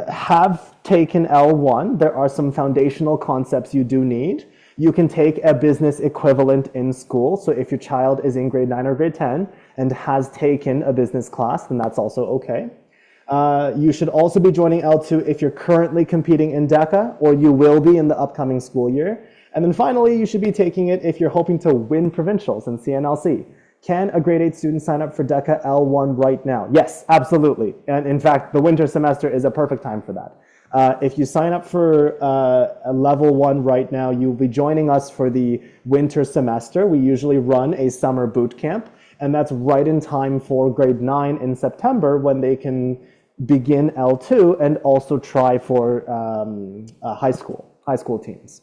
have taken L1. There are some foundational concepts you do need. You can take a business equivalent in school. So if your child is in grade 9 or grade 10 and has taken a business class, then that's also okay. You should also be joining L2 if you're currently competing in DECA, or you will be in the upcoming school year. And then finally, you should be taking it if you're hoping to win provincials in CNLC. Can a grade 8 student sign up for DECA L1 right now? Yes, absolutely. And in fact, the winter semester is a perfect time for that. If you sign up for a level 1 right now, you'll be joining us for the winter semester. We usually run a summer boot camp, and that's right in time for grade 9 in September, when they can begin L2 and also try for high school teams.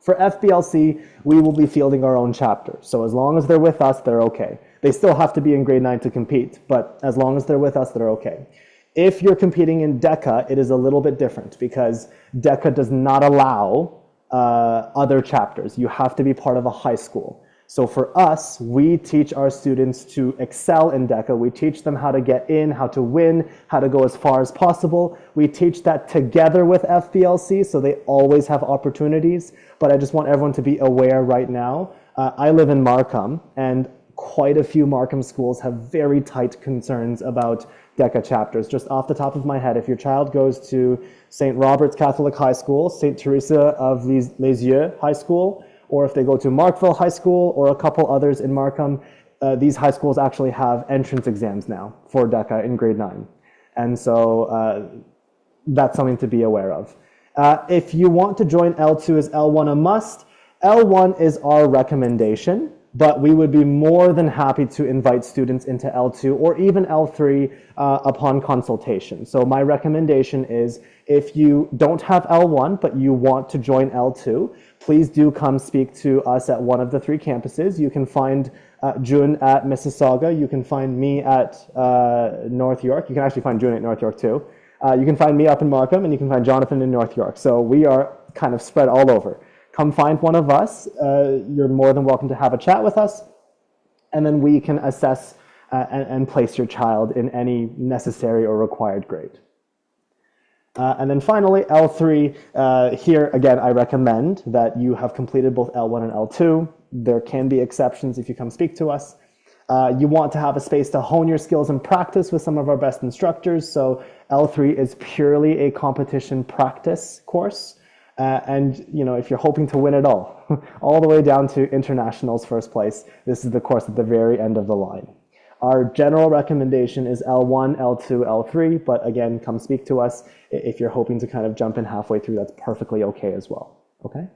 For FBLC, we will be fielding our own chapter. So as long as they're with us, they're okay. They still have to be in grade 9 to compete, but as long as they're with us, they're okay. If you're competing in DECA, it is a little bit different because DECA does not allow other chapters. You have to be part of a high school. So for us, we teach our students to excel in DECA. We teach them how to get in, how to win, how to go as far as possible. We teach that together with FBLC, so they always have opportunities. But I just want everyone to be aware right now. I live in Markham, and quite a few Markham schools have very tight concerns about DECA chapters. Just off the top of my head, if your child goes to St. Robert's Catholic High School, St. Teresa of Lisieux High School, or if they go to Markville High School or a couple others in Markham, these high schools actually have entrance exams now for DECA in grade 9. And so that's something to be aware of. If you want to join L2, is L1 a must? L1 is our recommendation, but we would be more than happy to invite students into L2 or even L3 upon consultation. So my recommendation is, if you don't have L1 but you want to join L2, please do come speak to us at one of the 3 campuses. You can find June at Mississauga. You can find me at North York. You can actually find June at North York too. You can find me up in Markham, and you can find Jonathan in North York. So we are kind of spread all over. Come find one of us. You're more than welcome to have a chat with us, and then we can assess and place your child in any necessary or required grade. And then finally, L3, here again, I recommend that you have completed both L1 and L2. There can be exceptions if you come speak to us. You want to have a space to hone your skills and practice with some of our best instructors. So L3 is purely a competition practice course. And you know, if you're hoping to win it all the way down to internationals first place, this is the course at the very end of the line. Our general recommendation is L1, L2, L3, but again, come speak to us. If you're hoping to kind of jump in halfway through, that's perfectly okay as well, okay?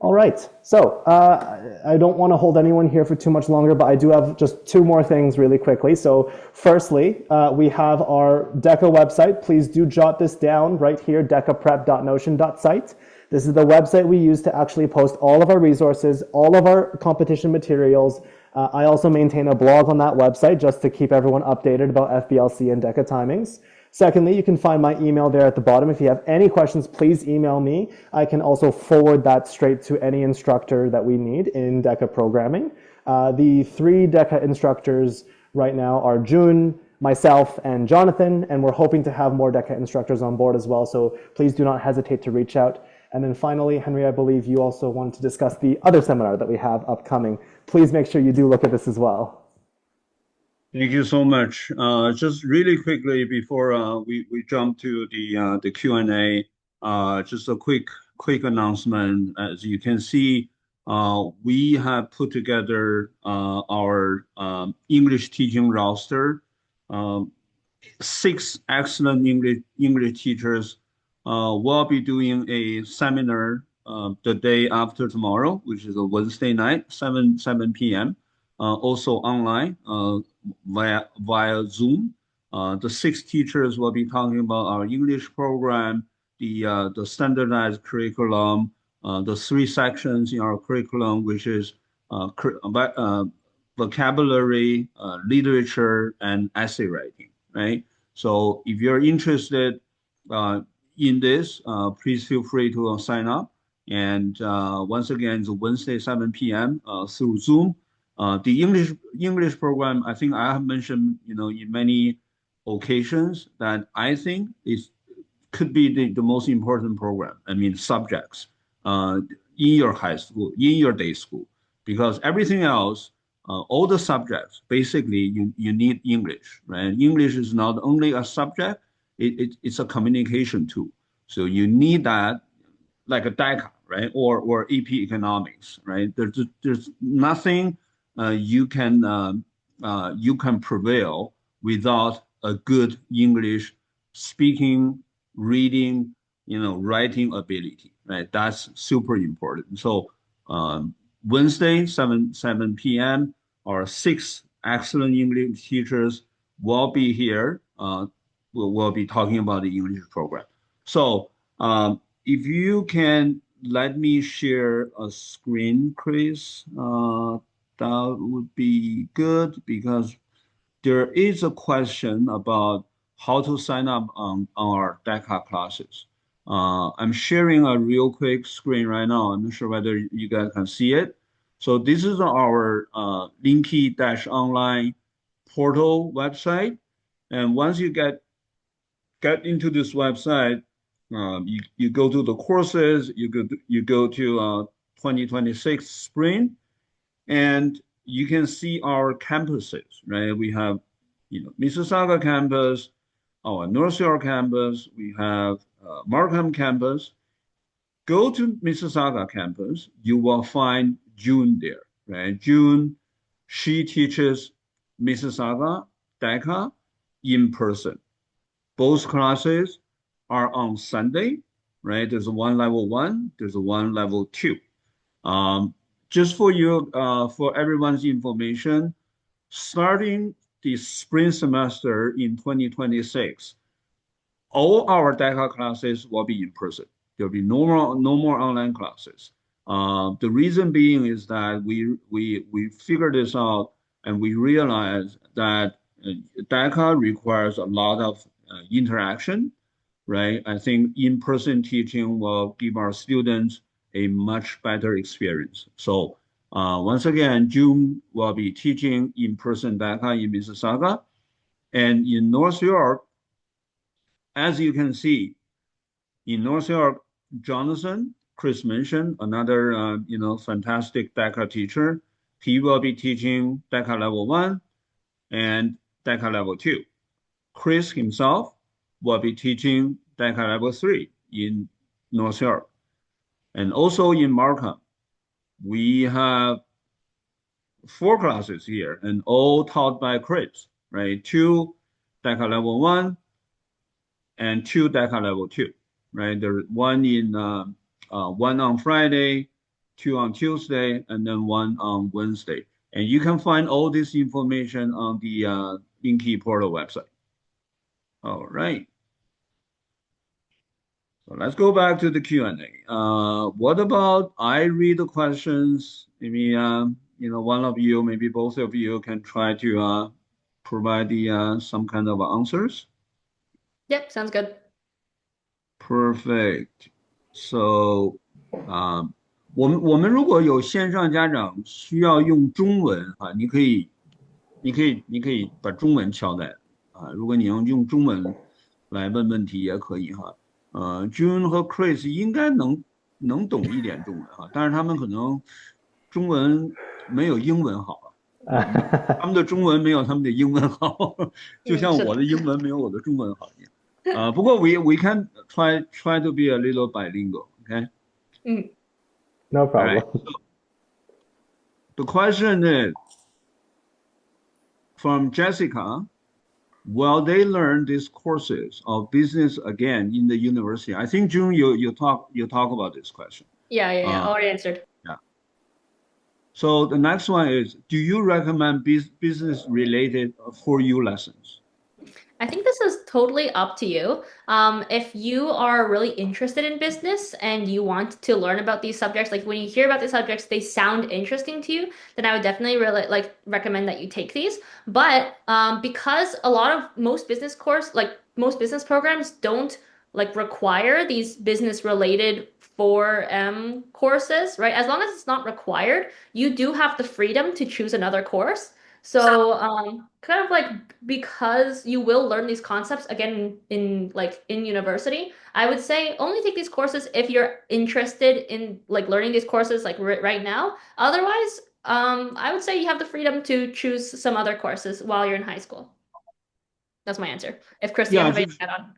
All right, so I don't want to hold anyone here for too much longer, but I do have just 2 more things really quickly. So firstly, we have our DECA website. Please do jot this down right here, decaprep.notion.site. This is the website we use to actually post all of our resources, all of our competition materials. I also maintain a blog on that website just to keep everyone updated about FBLC and DECA timings. Secondly, you can find my email there at the bottom. If you have any questions, please email me. I can also forward that straight to any instructor that we need in DECA programming. The 3 DECA instructors right now are June, myself, and Jonathan, and we're hoping to have more DECA instructors on board as well, so please do not hesitate to reach out. And then finally, Henry, I believe you also wanted to discuss the other seminar that we have upcoming. Please make sure you do look at this as well. Thank you so much. Just really quickly before we jump to the Q&A, just a quick announcement. As you can see, we have put together our English teaching roster. 6 excellent English teachers will be doing a seminar the day after tomorrow, which is a Wednesday night, 7 p.m. Also online via Zoom. The 6 teachers will be talking about our English program, the standardized curriculum, the 3 sections in our curriculum, which is vocabulary, literature, and essay writing, right? So if you're interested in this, please feel free to sign up. And once again, it's Wednesday, 7 p.m. Through Zoom. The English program, I think I have mentioned, in many occasions that I think could be the most important program. I mean, subjects in your high school, in your day school, because everything else, all the subjects, basically you need English, right? English is not only a subject, it's a communication tool. So you need that like a DICA, right? Or AP economics, right? There's nothing you can prevail without a good English speaking, reading, writing ability, right? That's super important. So Wednesday, 7 p.m., our 6 excellent English teachers will be here. We'll be talking about the English program. So if you can let me share a screen, Chris, that would be good because there is a question about how to sign up on our DECA classes. I'm sharing a real quick screen right now. I'm not sure whether you guys can see it. So this is our Linky-online portal website. And once you get into this website, you go to the courses, you go to 2026 spring, and you can see our campuses, right? We have, Mississauga campus, our North York campus, we have Markham campus. Go to Mississauga campus, you will find June there, right? June, she teaches Mississauga DECA in person. Both classes are on Sunday, right? There's one level 1, there's one level 2. Just for you, for everyone's information, starting the spring semester in 2026, all our DECA classes will be in person. There'll be no more online classes. The reason being is that we figured this out and we realized that DECA requires a lot of interaction, right? I think in-person teaching will give our students a much better experience. So once again, June will be teaching in-person DECA in Mississauga. And in North York, as you can see, in North York, Jonathan, Chris mentioned, another fantastic DECA teacher. He will be teaching DECA level 1 and DECA level 2. Chris himself will be teaching DECA level 3 in North York. And also in Markham, we have 4 classes here and all taught by Chris, right? 2 DECA level 1 and 2 DECA level 2, right? There's one on Friday, 2 on Tuesday, and then 1 on Wednesday. And you can find all this information on the Linky portal website. All right. So let's go back to the Q&A. What about I read the questions? Maybe one of you, maybe both of you can try to provide some kind of answers. Yep, sounds good. Perfect. So, 我们如果有线上家长需要用中文啊，你可以你可以把中文敲在啊，如果你用中文来问问题也可以哈。June 和 Chris 应该能懂一点中文哈，但是他们可能中文没有英文好啊，他们的中文没有他们的英文好，就嗯，是的。像我的英文没有我的中文好一样。不过 we can try to be a little bilingual, okay? 嗯 No All right. problem. The question is from Jessica. Will they learn these courses of business again in the university? I think June, you talk about this question. Yeah. Uh, Already answered. yeah. So the next one is, do you recommend business related for you lessons? I think this is totally up to you. If you are really interested in business and you want to learn about these subjects, like when you hear about these subjects, they sound interesting to you, then I would definitely really like recommend that you take these. But because a lot of most business programs don't like require these business related 4M courses, right? As long as it's not required, you do have the freedom to choose another course. So, kind of like because you will learn these concepts again in like in university, I would say only take these courses if you're interested in like learning these courses like right now. Otherwise, I would say you have the freedom to choose some other courses while you're in high school. That's my answer. If Christy, you Yeah, have anything just to add on.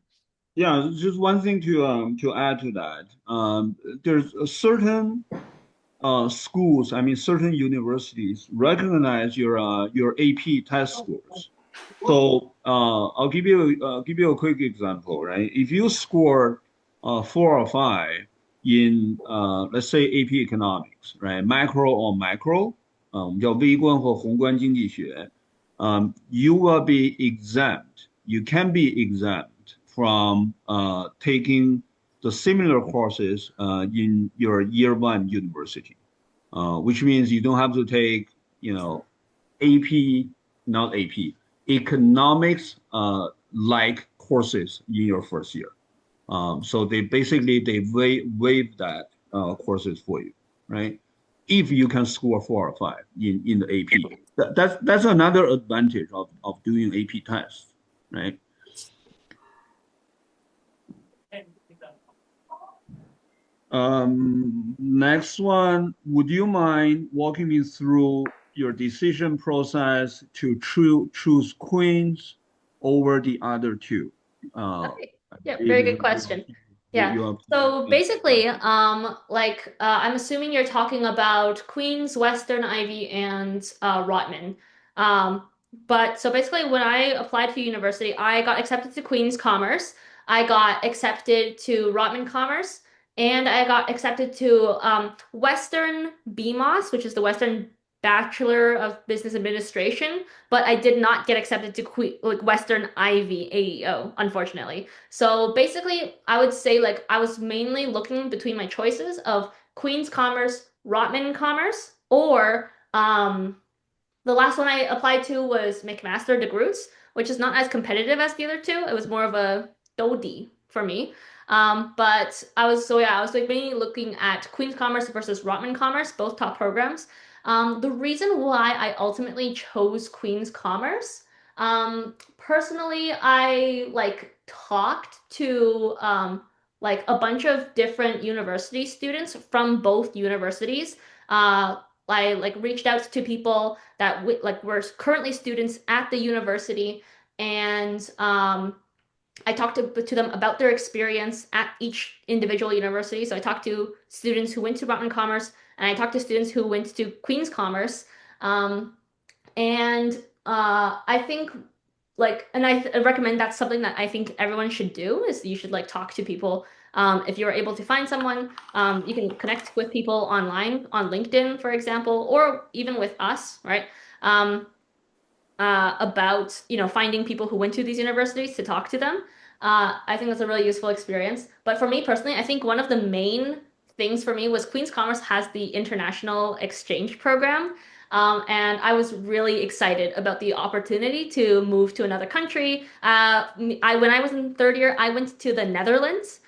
yeah, just one thing to add to that. There's a certain schools, I mean certain universities recognize your AP test scores. So I'll give you a quick example, right? If you score 4 or 5 in let's say AP economics, right? Macro or micro, 我们叫微观或宏观经济学, you will be exempt. You can be exempt from taking the similar courses in your year one university, which means you don't have to take, AP, not AP, economics like courses in your first year. So they waive that courses for you, right? If you can score 4 or 5 in the AP, that's another advantage of doing AP tests, right? Next one, would you mind walking me through your decision process to choose Queens over the other two? Okay. I Yeah, believe very good question. you Yeah. have So PhD, right? basically, I'm assuming you're talking about Queens, Western Ivy, and Rotman. Um, but so basically, when I applied for university, I got accepted to Queens Commerce, I got accepted to Rotman Commerce, and I got accepted to Western BMOS, which is the Western Bachelor of Business Administration, but I did not get accepted to like Western Ivy AEO, unfortunately. So basically, I would say like I was mainly looking between my choices of Queen's Commerce, Rotman Commerce, or the last one I applied to was McMaster de Groots, which is not as competitive as the other two. It was more of a Dodi for me. But I was like mainly looking at Queen's Commerce versus Rotman Commerce, both top programs. The reason why I ultimately chose Queen's Commerce, personally, I like talked to like a bunch of different university students from both universities. I like reached out to people that like were currently students at the university, and I talked to them about their experience at each individual university. So I talked to students who went to Rutland Commerce, and I talked to students who went to Queen's Commerce. Um, and I think and I recommend that's something that I think everyone should do is you should like talk to people. If you're able to find someone, you can connect with people online on LinkedIn, for example, or even with us, right? Um, about finding people who went to these universities to talk to them. I think that's a really useful experience. But for me personally, I think one of the main things for me was Queen's Commerce has the international exchange program. And I was really excited about the opportunity to move to another country. When I was in third year, I went to the Netherlands.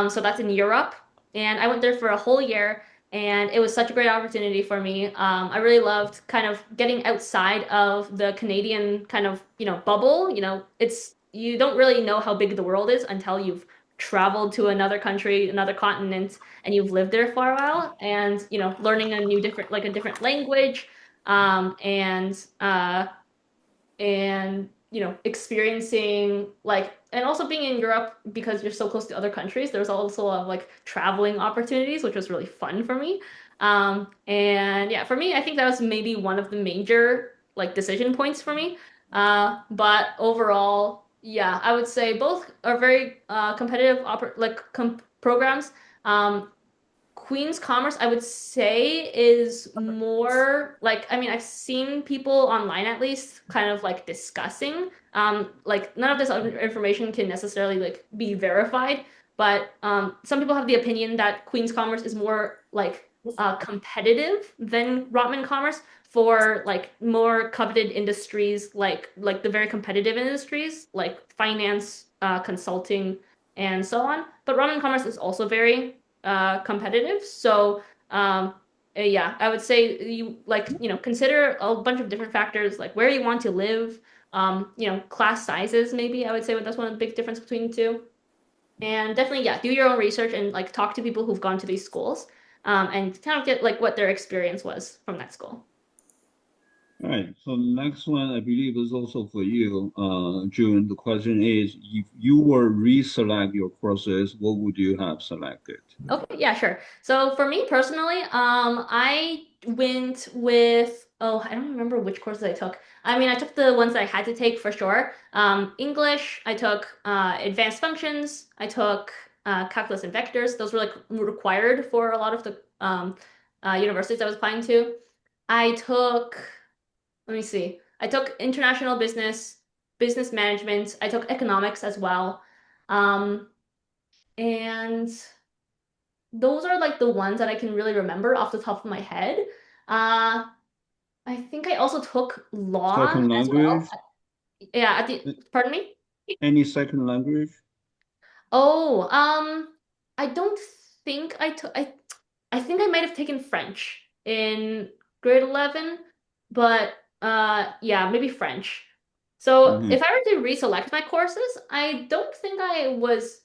So that's in Europe. And I went there for a whole year. And it was such a great opportunity for me. I really loved kind of getting outside of the Canadian kind of, bubble. It's you don't really know how big the world is until you've traveled to another country, another continent, and you've lived there for a while. And, learning a new different like a different language, and experiencing like and also being in Europe because you're so close to other countries, there's also a lot of like traveling opportunities, which was really fun for me. And yeah, for me, I think that was maybe one of the major like decision points for me. But overall, yeah, I would say both are very competitive programs. Queen's Commerce, I would say, is more like, I mean, I've seen people online at least kind of like discussing. Like none of this other information can necessarily like be verified, but some people have the opinion that Queen's Commerce is more like competitive than Rotman Commerce for like more coveted industries, like the very competitive industries, like finance, consulting, and so on. But Rotman Commerce is also very competitive. So yeah, I would say you like, consider a bunch of different factors like where you want to live, class sizes maybe. I would say that's one of the big difference between the two. And definitely, yeah, do your own research and like talk to people who've gone to these schools, and kind of get like what their experience was from that school. All right. So the next one, I believe, is also for you, June. The question is, if you were reselect your courses, what would you have selected? Okay, yeah, sure. So for me personally, I went with, oh, I don't remember which courses I took. I mean, I took the ones that I had to take for sure. English, I took advanced functions, I took calculus and vectors. Those were like required for a lot of the universities I was applying to. I took, let me see, I took international business, business management. I took economics as well. Um, and those are like the ones that I can really remember off the top of my head. Uh, I think I also took law Second as well. language? Yeah, pardon me? Any second language? Oh, I don't think I took I think I might have taken French in grade 11, but yeah, maybe French. So Hmm. if I were to reselect my courses, I don't think I was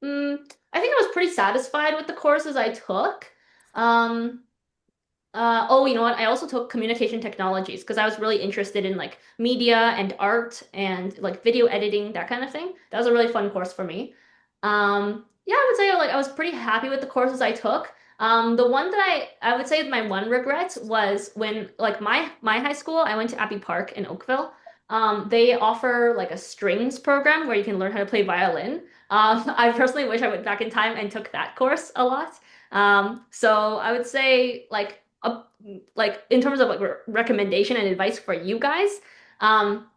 I think I was pretty satisfied with the courses I took. Um oh, you know what? I also took communication technologies because I was really interested in like media and art and like video editing, that kind of thing. That was a really fun course for me. Yeah, I would say like I was pretty happy with the courses I took. The one that I would say my one regret was when like my high school, I went to Abbey Park in Oakville. They offer like a strings program where you can learn how to play violin. I personally wish I went back in time and took that course a lot. So I would say like in terms of like recommendation and advice for you guys, um,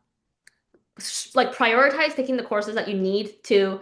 like prioritize taking the courses that you need to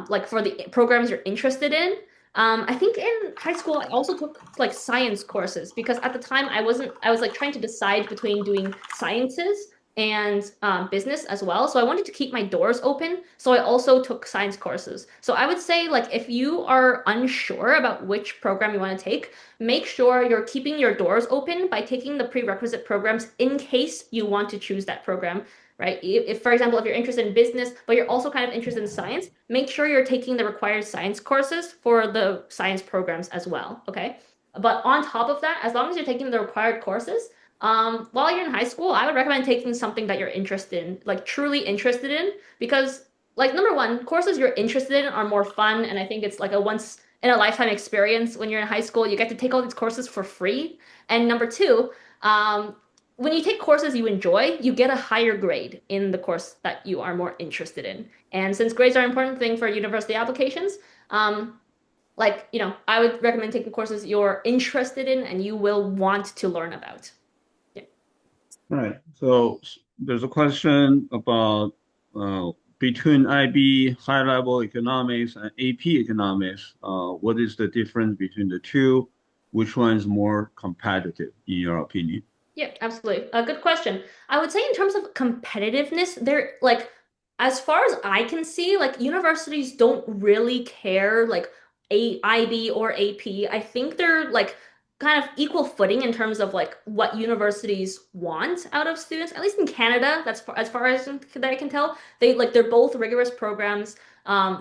like for the programs you're interested in. I think in high school I also took like science courses because at the time I was like trying to decide between doing sciences and business as well. So I wanted to keep my doors open. So I also took science courses. So I would say like if you are unsure about which program you want to take, make sure you're keeping your doors open by taking the prerequisite programs in case you want to choose that program, right? If, for example, if you're interested in business, but you're also kind of interested in science, make sure you're taking the required science courses for the science programs as well, okay? But on top of that, as long as you're taking the required courses, while you're in high school, I would recommend taking something that you're interested in, like truly interested in, because like number one, courses you're interested in are more fun, and I think it's like a once in a lifetime experience when you're in high school. You get to take all these courses for free. And number two, when you take courses you enjoy, you get a higher grade in the course that you are more interested in. And since grades are an important thing for university applications, like, I would recommend taking courses you're interested in and you will want to learn about. Yeah. All right. So there's a question about between IB high level economics and AP economics. What is the difference between the two? Which one is more competitive in your opinion? Yeah, absolutely. A good question. I would say in terms of competitiveness, they're like, as far as I can see, like universities don't really care like IB or AP, I think they're like kind of equal footing in terms of like what universities want out of students. At least in Canada, that's as far as that I can tell. They're both rigorous programs.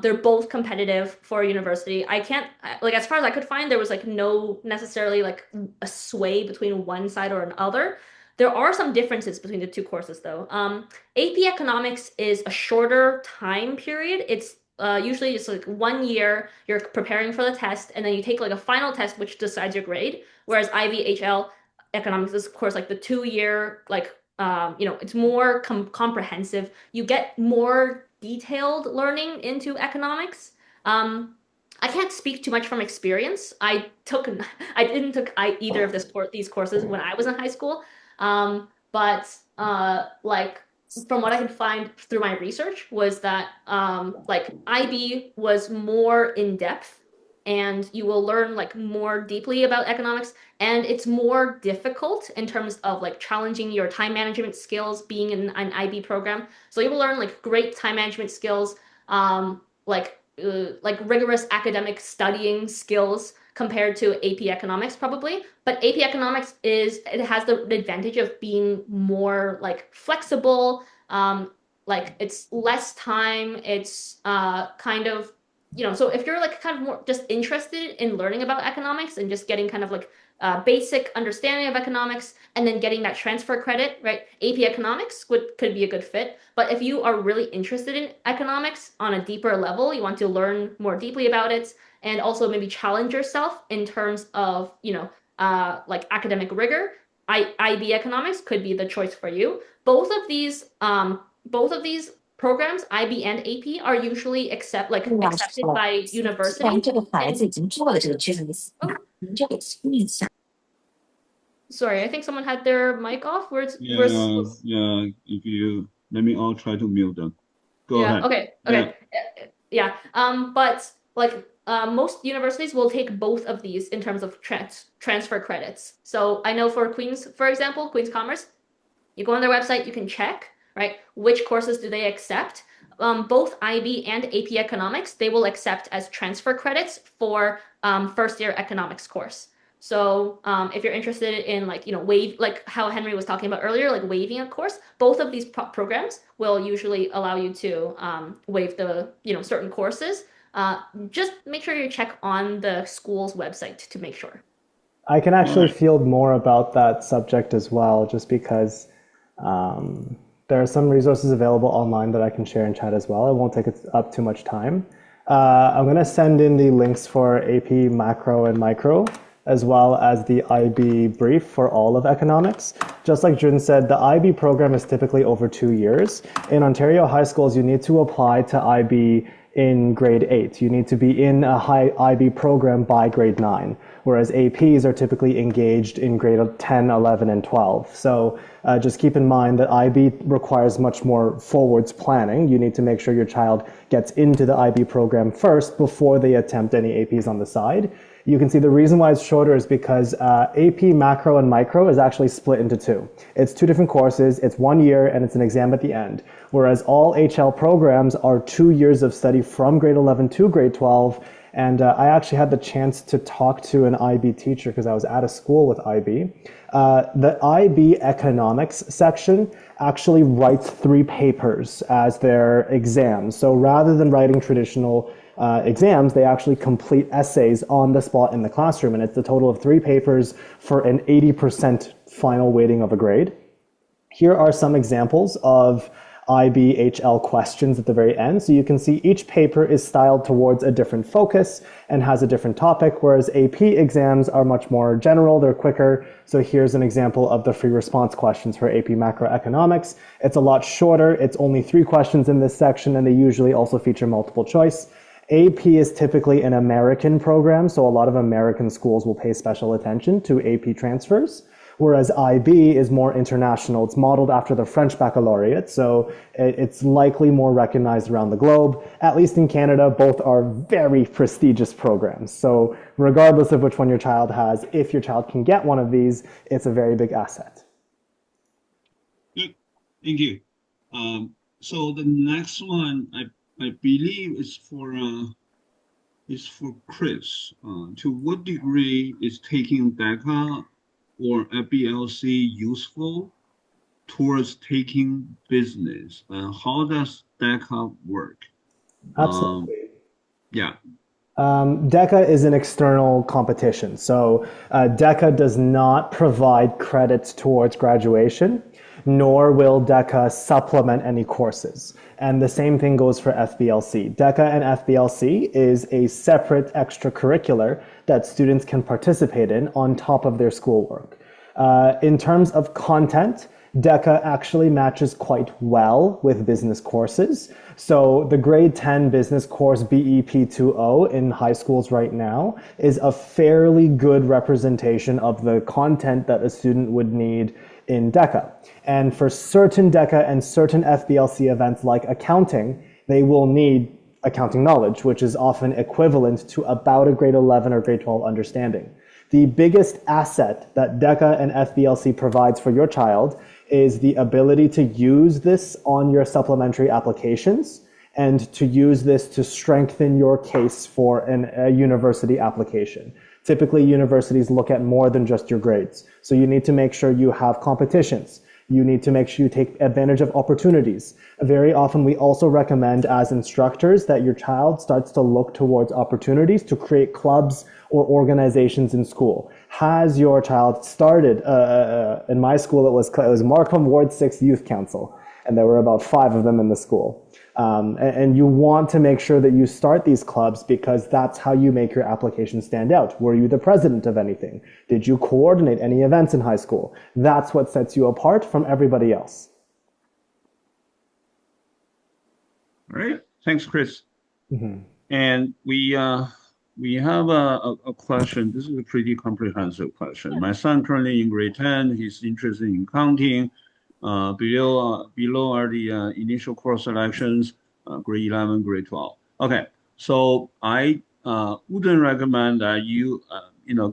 They're both competitive for a university. I can't like as far as I could find, there was like no necessarily like a sway between one side or another. There are some differences between the two courses though. AP Economics is a shorter time period. It's usually just like 1 year, you're preparing for the test, and then you take like a final test, which decides your grade. Whereas IB Economics is, of course, like the 2 year, like, it's more comprehensive. You get more detailed learning into economics. Um, I can't speak too much from experience. I didn't took either of these courses when I was in high school. But like from what I could find through my research was that like IB was more in depth and you will learn like more deeply about economics, and it's more difficult in terms of like challenging your time management skills being in an IB program. So you will learn like great time management skills, like rigorous academic studying skills compared to AP Economics probably. But AP Economics it has the advantage of being more like flexible. Like it's less time. It's kind of, so if you're like kind of more just interested in learning about economics and just getting kind of like basic understanding of economics and then getting that transfer credit, right? AP Economics could be a good fit. But if you are really interested in economics on a deeper level, you want to learn more deeply about it and also maybe challenge yourself in terms of, like academic rigor, IB Economics could be the choice for you. Both of these programs, IB and AP, are usually accepted by universities. Oh, sorry, I think someone had their mic off. Yeah, yeah. If you let me, I'll try to mute them. Go Yeah, ahead. okay, Yeah. okay. Yeah. But like most universities will take both of these in terms of transfer credits. So I know for Queens, for example, Queens Commerce, you go on their website, you can check, right, which courses do they accept. Both IB and AP Economics, they will accept as transfer credits for first year economics course. So if you're interested in like, like how Henry was talking about earlier, like waiving a course, both of these programs will usually allow you to waive the, certain courses. Just make sure you check on the school's website to make sure. I can All actually right. field more about that subject as well, just because there are some resources available online that I can share in chat as well. It won't take up too much time. I'm going to send in the links for AP Macro and Micro, as well as the IB brief for all of economics. Just like Jun said, the IB program is typically over 2 years. In Ontario high schools, you need to apply to IB in grade 8. You need to be in a high IB program by grade 9, whereas APs are typically engaged in grade 10, 11, and 12. So just keep in mind that IB requires much more forwards planning. You need to make sure your child gets into the IB program first before they attempt any APs on the side. You can see the reason why it's shorter is because AP Macro and Micro is actually split into two. It's two different courses, it's 1 year, and it's an exam at the end. Whereas all HL programs are 2 years of study from grade 11 to grade 12. And I actually had the chance to talk to an IB teacher because I was at a school with IB. The IB economics section actually writes 3 papers as their exams. So rather than writing traditional exams, they actually complete essays on the spot in the classroom. And it's a total of 3 papers for an 80% final weighting of a grade. Here are some examples of IBHL questions at the very end. So you can see each paper is styled towards a different focus and has a different topic, whereas AP exams are much more general, they're quicker. So here's an example of the free response questions for AP Macroeconomics. It's a lot shorter, it's only 3 questions in this section, and they usually also feature multiple choice. AP is typically an American program, so a lot of American schools will pay special attention to AP transfers. Whereas IB is more international. It's modeled after the French baccalaureate, so it's likely more recognized around the globe. At least in Canada, both are very prestigious programs. So regardless of which one your child has, if your child can get one of these, it's a very big asset. Good. Thank you. So the next one, I believe is for is for Chris. To what degree is taking DECA or FBLC useful towards taking business? And how does DECA work? Absolutely. Yeah. DECA is an external competition. So DECA does not provide credits towards graduation, nor will DECA supplement any courses. And the same thing goes for FBLC. DECA and FBLC is a separate extracurricular that students can participate in on top of their schoolwork. In terms of content, DECA actually matches quite well with business courses. So the grade 10 business course BEP2O in high schools right now is a fairly good representation of the content that a student would need in DECA. And for certain DECA and certain FBLC events like accounting, they will need accounting knowledge, which is often equivalent to about a grade 11 or grade 12 understanding. The biggest asset that DECA and FBLC provides for your child is the ability to use this on your supplementary applications and to use this to strengthen your case for a university application. Typically, universities look at more than just your grades. So you need to make sure you have competitions. You need to make sure you take advantage of opportunities. Very often, we also recommend as instructors that your child starts to look towards opportunities to create clubs or organizations in school. Has your child started, in my school, it was Markham Ward 6 Youth Council, and there were about 5 of them in the school. And you want to make sure that you start these clubs because that's how you make your application stand out. Were you the president of anything? Did you coordinate any events in high school? That's what sets you apart from everybody else. All right. Thanks, Chris. Mm-hmm. And we have a question. This is a pretty comprehensive question. My son currently in grade 10. He's interested in accounting. Below are the initial course selections, grade 11, grade 12. Okay, so I wouldn't recommend that you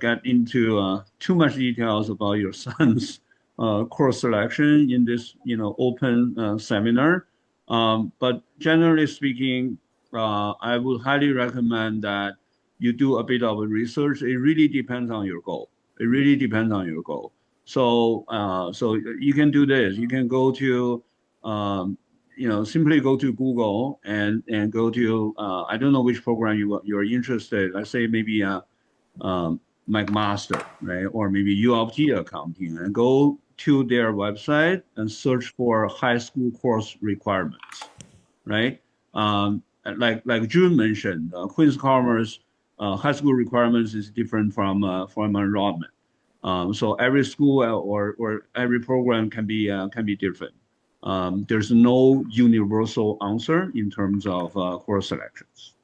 get into too much details about your son's course selection in this open seminar. But generally speaking, I would highly recommend that you do a bit of research. It really depends on your goal. It really depends on your goal. So you can do this. You can go to, simply go to Google and go to, I don't know which program you're interested. Let's say maybe McMaster, right? Or maybe U of T accounting, and go to their website and search for high school course requirements, right? Like June mentioned, Queen's Commerce high school requirements is different from enrollment. So every school or every program can be different. There's no universal answer in terms of course selections.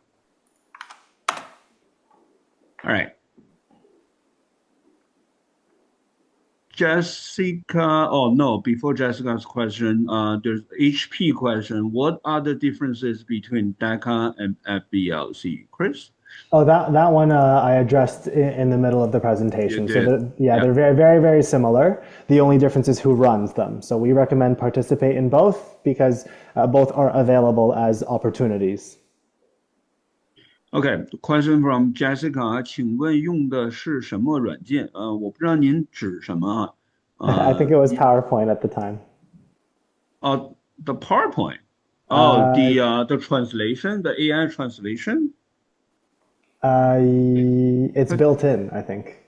All right. Jessica, oh no, before Jessica's question, there's HP question. What are the differences between DECA and FBLC? Chris? Oh, that one I addressed in the middle of the presentation. You So did. they're very, very, very similar. The only difference is who runs them. So we recommend participate in both because both are available as opportunities. Okay, question from Jessica，请问用的是什么软件？我不知道您指什么啊？I think it was PowerPoint at the time. The PowerPoint. The translation, the AI translation. It's built in, I think.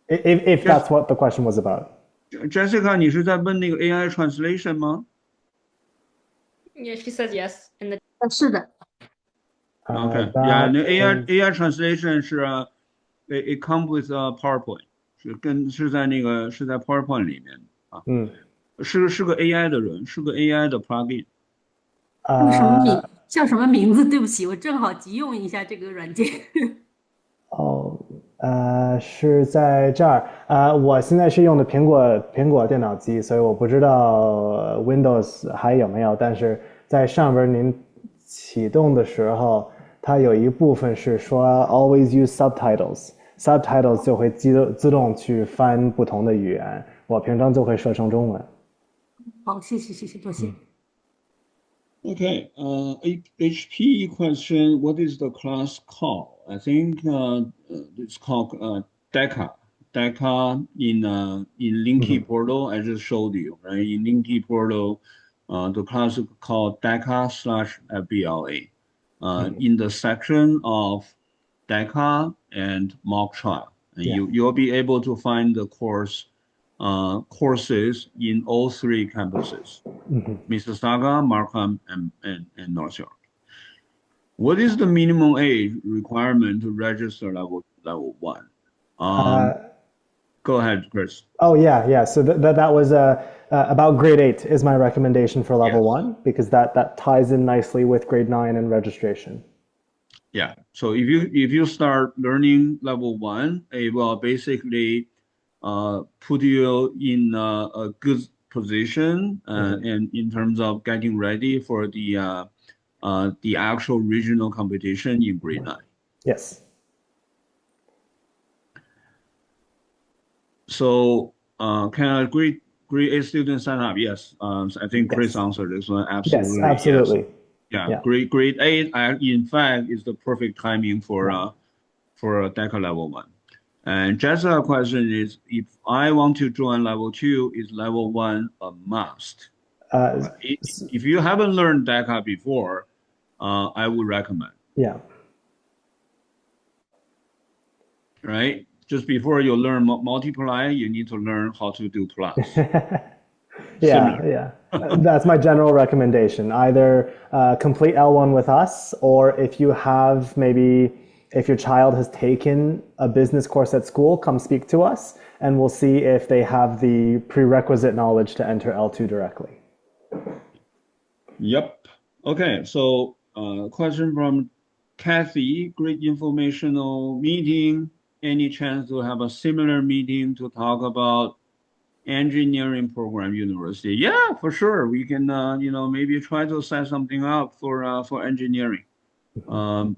If that's what the question was about. Jessica，你是在问那个 AI translation 吗 Yeah, she says yes in the 是的， ？Okay, That yeah，那 is- AI translation 是it comes with PowerPoint，是在 PowerPoint 里面啊，是个 AI 的人，是个 AI 的 plugin。叫什么名字？对不起，我正好急用一下这个软件。是在这儿。我现在是用的苹果电脑机，所以我不知道 Windows 还有没有，但是在上边您启动的时候，它有一部分是说 always use subtitles 就会自动去翻不同的语言，我平常就会设成中文。好，谢谢，多谢。Okay, HP question, what is the class called? I think it's called DECA. DECA in Linky Mhm. portal, I just showed you, right? In Linky portal, the class is called DECA slash FBLA. Mhm. In the section of DECA and mock trial, and Yeah. you'll be able to find the courses in all three campuses. Mhm. Mississauga, Markham, and North York. What is the minimum age requirement to register level one? Um, Uh, Go ahead, Chris. oh yeah, yeah. So that was about grade 8 is my recommendation for level Yes. 1 because that ties in nicely with grade 9 and registration. Yeah. So if you start learning level one, it will basically put you in a good position Mhm. and in terms of getting ready for the actual regional competition in grade nine. Yes. So, can a grade A student sign up? Yes. I think Chris Yes. answered this one. Yes, Absolutely, yes. absolutely. Yeah, Yeah. grade eight, in fact, is the perfect timing Yeah. for a DECA level one. And just a question is, if I want to join level two, is level one a must? Uh, If you haven't learned DECA before, I would recommend, yeah. right? Just before you learn multiply, you need to learn how to do plus. Yeah, Similar. yeah. That's my general recommendation. Either complete L1 with us, or if you have maybe if your child has taken a business course at school, come speak to us and we'll see if they have the prerequisite knowledge to enter L2 directly. Yep. Okay, so question from Kathy. Great informational meeting. Any chance to have a similar meeting to talk about engineering program university? Yeah, for sure. We can, maybe try to set something up for engineering. Um,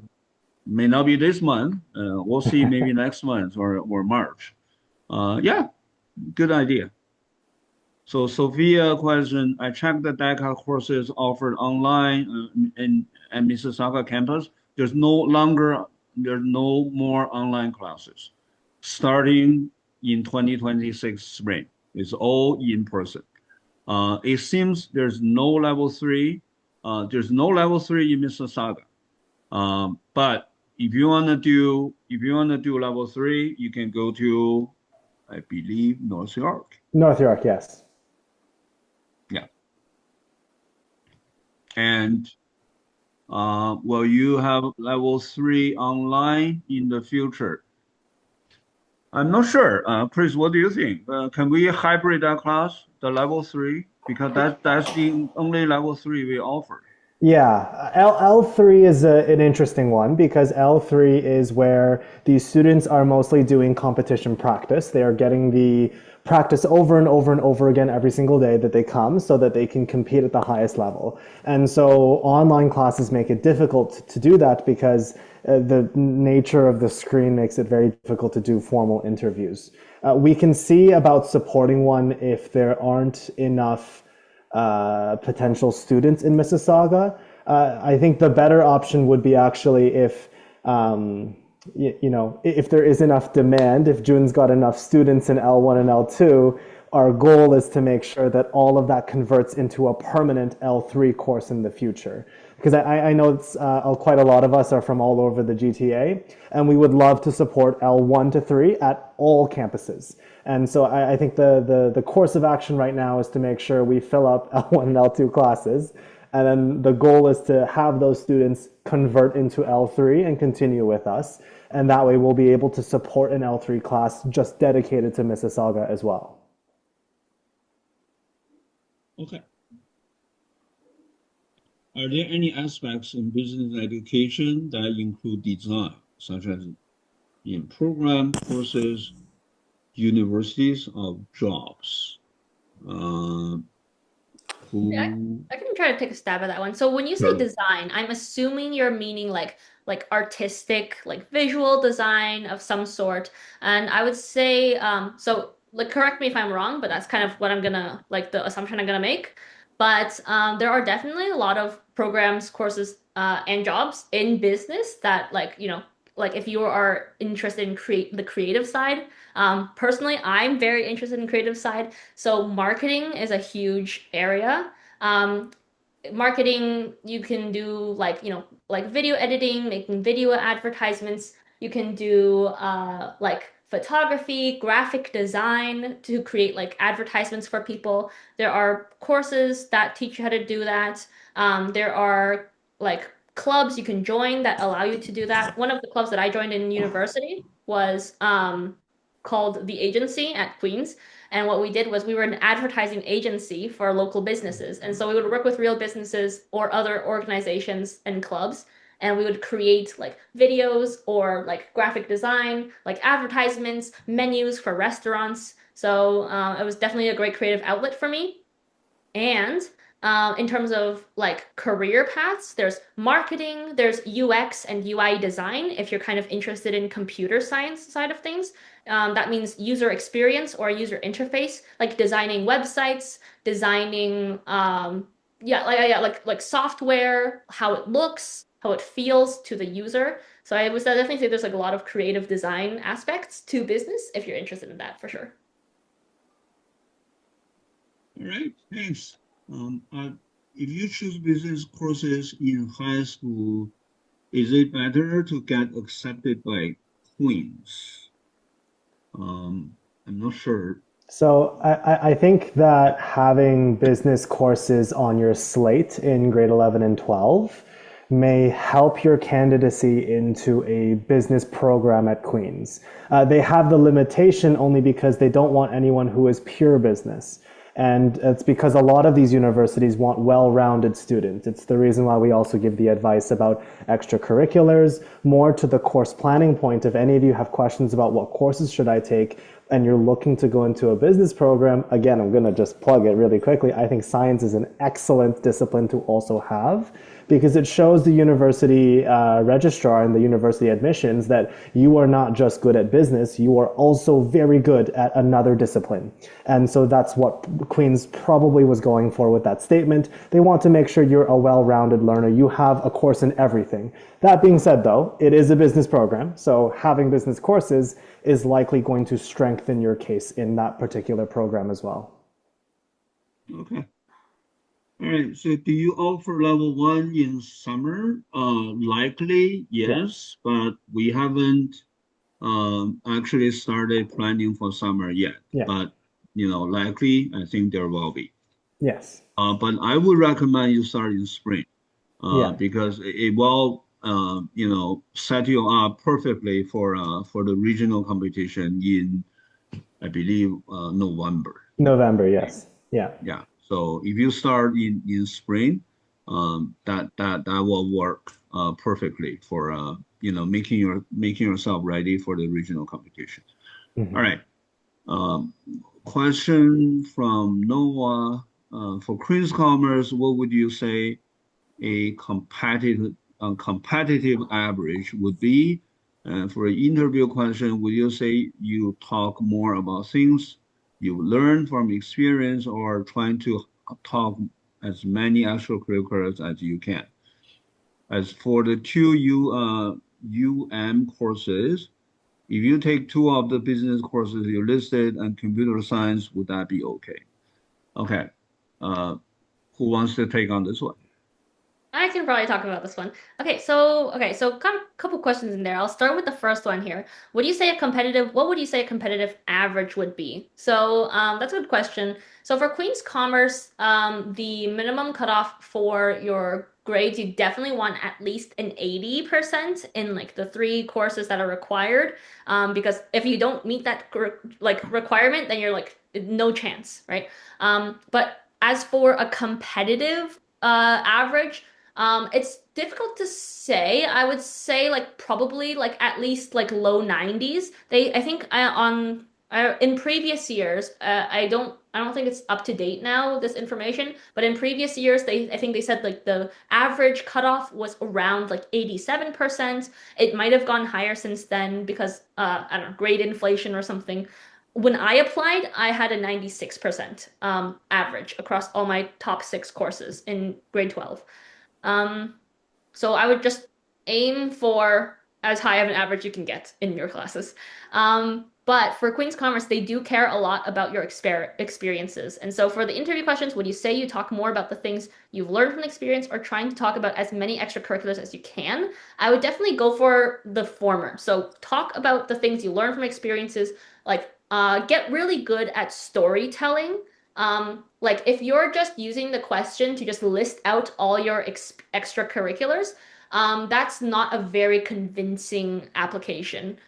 may not be this month. We'll see. Maybe next month or March. Yeah, good idea. So Sophia question, I checked the DECA courses offered online in at Mississauga campus. There's no more online classes. Starting in 2026 spring, it's all in person. It seems there's no level three in Mississauga. But if you wanna do level three, you can go to, I believe, North York. North York, yes. Yeah. And will you have level three online in the future? I'm not sure. Chris, what do you think? Can we hybrid that class, the level three? Because that's the only level three we offer. Yeah, L3 is an interesting one because L3 is where these students are mostly doing competition practice. They are getting the practice over and over and over again every single day that they come so that they can compete at the highest level. And so online classes make it difficult to do that because the nature of the screen makes it very difficult to do formal interviews. We can see about supporting one if there aren't enough potential students in Mississauga. I think the better option would be actually if, if there is enough demand, if June's got enough students in L1 and L2, our goal is to make sure that all of that converts into a permanent L3 course in the future. Because I know it's, quite a lot of us are from all over the GTA, and we would love to support L1 to 3 at all campuses. And so I think the course of action right now is to make sure we fill up L1 and L2 classes. And then the goal is to have those students convert into L3 and continue with us. And that way we'll be able to support an L3 class just dedicated to Mississauga as well. Okay. Are there any aspects in business education that include design, such as in program, courses, universities of jobs? Uh, Yeah, who? I can try to take a stab at that one. So when you say Sure. design, I'm assuming you're meaning like artistic, like visual design of some sort. And I would say, so like correct me if I'm wrong, but that's kind of what I'm gonna like the assumption I'm gonna make. But there are definitely a lot of programs, courses, and jobs in business that like if you are interested in the creative side. Personally, I'm very interested in creative side. So marketing is a huge area. Um, Marketing, you can do like video editing, making video advertisements. You can do like photography, graphic design to create like advertisements for people. There are courses that teach you how to do that. There are like clubs you can join that allow you to do that. One of the clubs that I joined in university was called The Agency at Queen's. And what we did was we were an advertising agency for local businesses. And so we would work with real businesses or other organizations and clubs. And we would create like videos or like graphic design, like advertisements, menus for restaurants. So it was definitely a great creative outlet for me. And in terms of like career paths, there's marketing, there's UX and UI design. If you're kind of interested in computer science side of things, that means user experience or user interface, like designing websites, designing like software, how it looks, how it feels to the user. So I would definitely say there's like a lot of creative design aspects to business if you're interested in that for sure. All right, thanks. If you choose business courses in high school, is it better to get accepted by Queens? I'm not sure. So I think that having business courses on your slate in grade 11 and 12 may help your candidacy into a business program at Queen's. They have the limitation only because they don't want anyone who is pure business. And it's because a lot of these universities want well-rounded students. It's the reason why we also give the advice about extracurriculars. More to the course planning point, if any of you have questions about what courses should I take and you're looking to go into a business program, again, I'm going to just plug it really quickly. I think science is an excellent discipline to also have because it shows the university registrar and the university admissions that you are not just good at business, you are also very good at another discipline. And so that's what Queen's probably was going for with that statement. They want to make sure you're a well-rounded learner. You have a course in everything. That being said, though, it is a business program, so having business courses is likely going to strengthen your case in that particular program as well. Okay. All right. So do you offer level 1 in summer? Likely, yes, but we haven't actually started planning for summer yet. Yeah. But likely, I think there will be. Yes. But I would recommend you start in spring, Yeah. because it will set you up perfectly for the regional competition in, I believe, November. November, yes. Yeah. Yeah. So if you start in spring, that will work perfectly for making yourself ready for the regional competition. Mhm. All right. Question from Noah. For Queen's Commerce, what would you say a competitive average would be? For an interview question, would you say you talk more about things you learn from experience or trying to talk as many extracurriculars as you can? As for the two UM courses, if you take two of the business courses you listed and computer science, would that be okay? Okay. Who wants to take on this one? I can probably talk about this one. So got a couple questions in there. I'll start with the first one here. What would you say a competitive average would be? So that's a good question. So for Queen's Commerce, the minimum cutoff for your grades, you definitely want at least an 80% in like the three courses that are required. Because if you don't meet that requirement, then you're like no chance, right? But as for a competitive average, it's difficult to say. I would say like probably like at least like low 90s. I think in previous years, I don't think it's up to date now, this information, but in previous years I think they said like the average cutoff was around like 87%. It might have gone higher since then because I don't know, grade inflation or something. when I applied, I had a 96% average across all my top 6 courses in grade 12. Um, so I would just aim for as high of an average you can get in your classes. But for Queen's Commerce, they do care a lot about your experiences. And so for the interview questions, would you say you talk more about the things you've learned from the experience or trying to talk about as many extracurriculars as you can? I would definitely go for the former. So talk about the things you learn from experiences, like get really good at storytelling. Like if you're just using the question to just list out all your extracurriculars, that's not a very convincing application.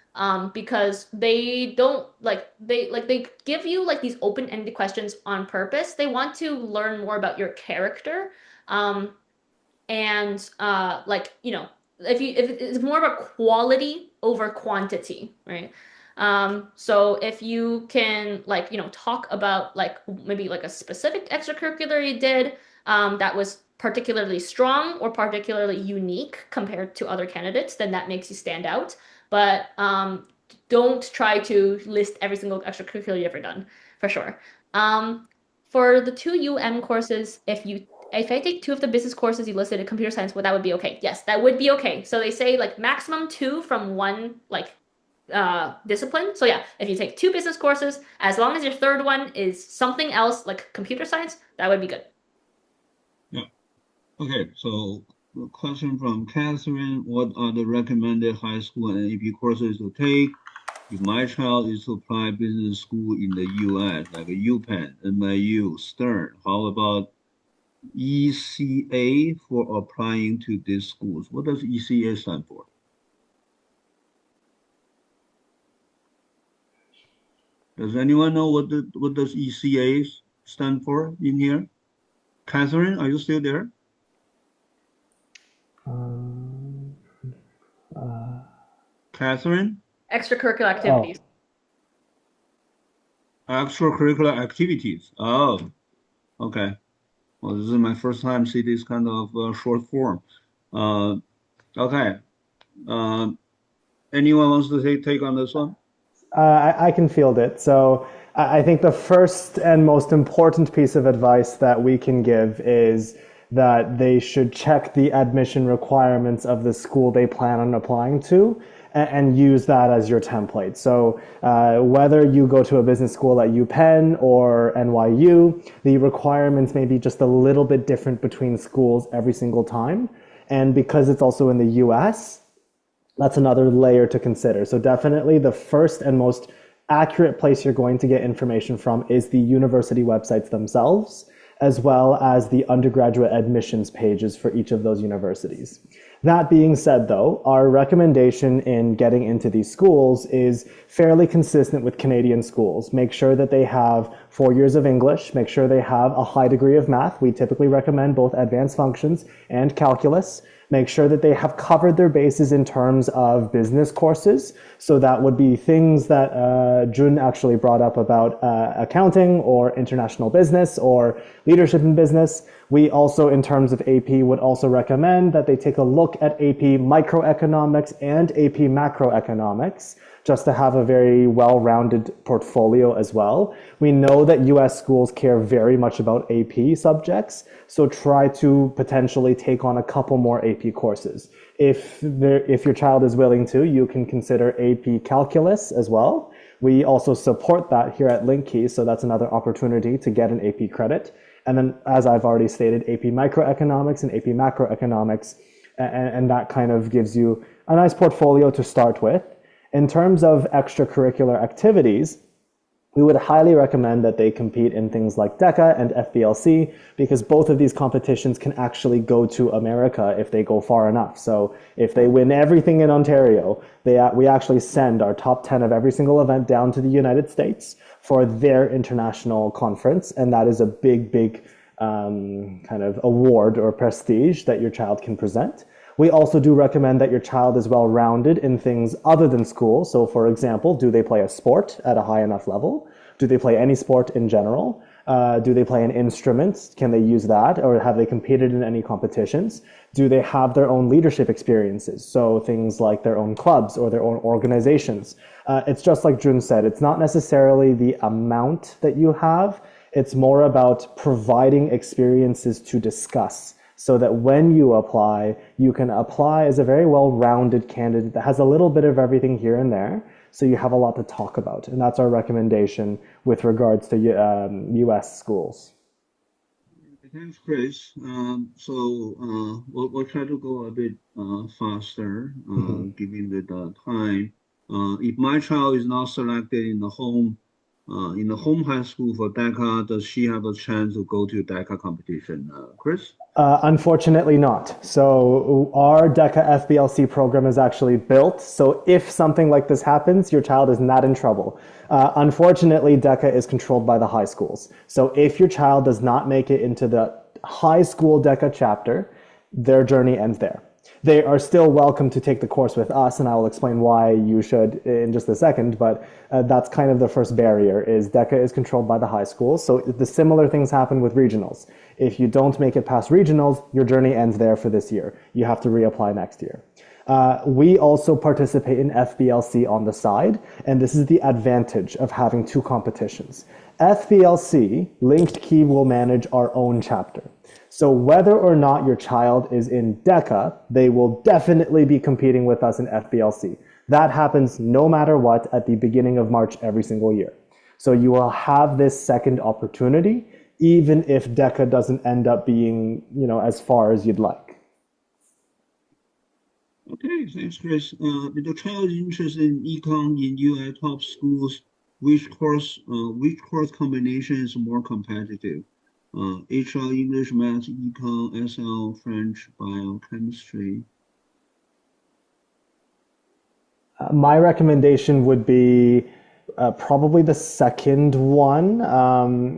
Because they don't they give you like these open-ended questions on purpose. They want to learn more about your character. Um, and like if it's more of a quality over quantity, right? So if you can like talk about like maybe like a specific extracurricular you did that was particularly strong or particularly unique compared to other candidates, then that makes you stand out. But don't try to list every single extracurricular you've ever done, for sure. For the 2 UM courses, if I take 2 of the business courses you listed in computer science, well, that would be okay. Yes, that would be okay. So they say like maximum 2 from one like discipline. So yeah, if you take 2 business courses, as long as your third one is something else like computer science, that would be good. Yeah. Okay. So a question from Catherine: what are the recommended high school and AP courses to take if my child is to apply business school in the U.S., like UPenn, NYU, Stern? How about ECA for applying to these schools? What does ECA stand for? Does anyone know what does ECA stand for in here? Catherine, are you still there? Catherine? Extracurricular activities. Extracurricular activities. Oh, okay. Well, this is my first time see this kind of short form. Okay. Anyone wants to take on this one? I can field it. So I think the first and most important piece of advice that we can give is that they should check the admission requirements of the school they plan on applying to and use that as your template. So whether you go to a business school at UPenn or NYU, the requirements may be just a little bit different between schools every single time. And because it's also in the US, that's another layer to consider. So definitely the first and most accurate place you're going to get information from is the university websites themselves, as well as the undergraduate admissions pages for each of those universities. That being said, though, our recommendation in getting into these schools is fairly consistent with Canadian schools. Make sure that they have 4 years of English. Make sure they have a high degree of math. We typically recommend both advanced functions and calculus. Make sure that they have covered their bases in terms of business courses. So that would be things that Jun actually brought up about accounting or international business or leadership in business. We also, in terms of AP, would also recommend that they take a look at AP microeconomics and AP macroeconomics, just to have a very well-rounded portfolio as well. We know that US schools care very much about AP subjects, so try to potentially take on a couple more AP courses. If your child is willing to, you can consider AP Calculus as well. We also support that here at Linkkey, so that's another opportunity to get an AP credit. And then, as I've already stated, AP Microeconomics and AP Macroeconomics, and that kind of gives you a nice portfolio to start with. In terms of extracurricular activities, we would highly recommend that they compete in things like DECA and FBLC, because both of these competitions can actually go to America if they go far enough. So if they win everything in Ontario, we actually send our top 10 of every single event down to the United States for their international conference. And that is a big kind of award or prestige that your child can present. We also do recommend that your child is well-rounded in things other than school. So for example, do they play a sport at a high enough level? Do they play any sport in general? Do they play an instrument? Can they use that? Or have they competed in any competitions? Do they have their own leadership experiences? So things like their own clubs or their own organizations. It's just like Jun said, it's not necessarily the amount that you have. It's more about providing experiences to discuss so that when you apply, you can apply as a very well-rounded candidate that has a little bit of everything here and there. So you have a lot to talk about. And that's our recommendation with regards to US schools. Thanks, Chris. We'll try to go a bit faster, given the time. If my child is not selected in the home high school for DECA, does she have a chance to go to DECA competition? Chris? Unfortunately not. So our DECA FBLC program is actually built. So if something like this happens, your child is not in trouble. Unfortunately, DECA is controlled by the high schools. So if your child does not make it into the high school DECA chapter, their journey ends there. They are still welcome to take the course with us, and I will explain why you should in just a second, but that's kind of the first barrier, is DECA is controlled by the high schools. So the similar things happen with regionals. If you don't make it past regionals, your journey ends there for this year. You have to reapply next year. We also participate in FBLC on the side, and this is the advantage of having two competitions. FBLC, Linked Key, will manage our own chapter. So whether or not your child is in DECA, they will definitely be competing with us in FBLC. That happens no matter what at the beginning of March every single year. So you will have this second opportunity, even if DECA doesn't end up being, as far as you'd like. Okay, thanks, Chris. If the child is interested in econ in UI top schools, which course combination is more competitive? HR, English, Math, Econ, SL, French, Biochemistry. My recommendation would be probably the second one.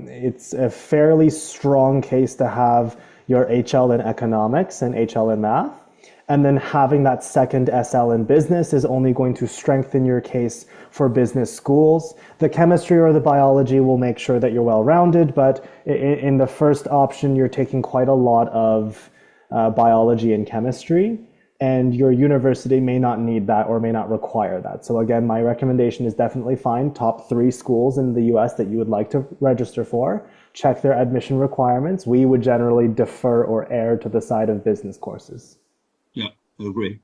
It's a fairly strong case to have your HL in economics and HL in math. And then having that second SL in business is only going to strengthen your case for business schools. The chemistry or the biology will make sure that you're well-rounded, but in the first option, you're taking quite a lot of biology and chemistry, and your university may not need that or may not require that. So again, my recommendation is definitely find top 3 schools in the US that you would like to register for. Check their admission requirements. We would generally defer or err to the side of business courses. Yeah, I agree.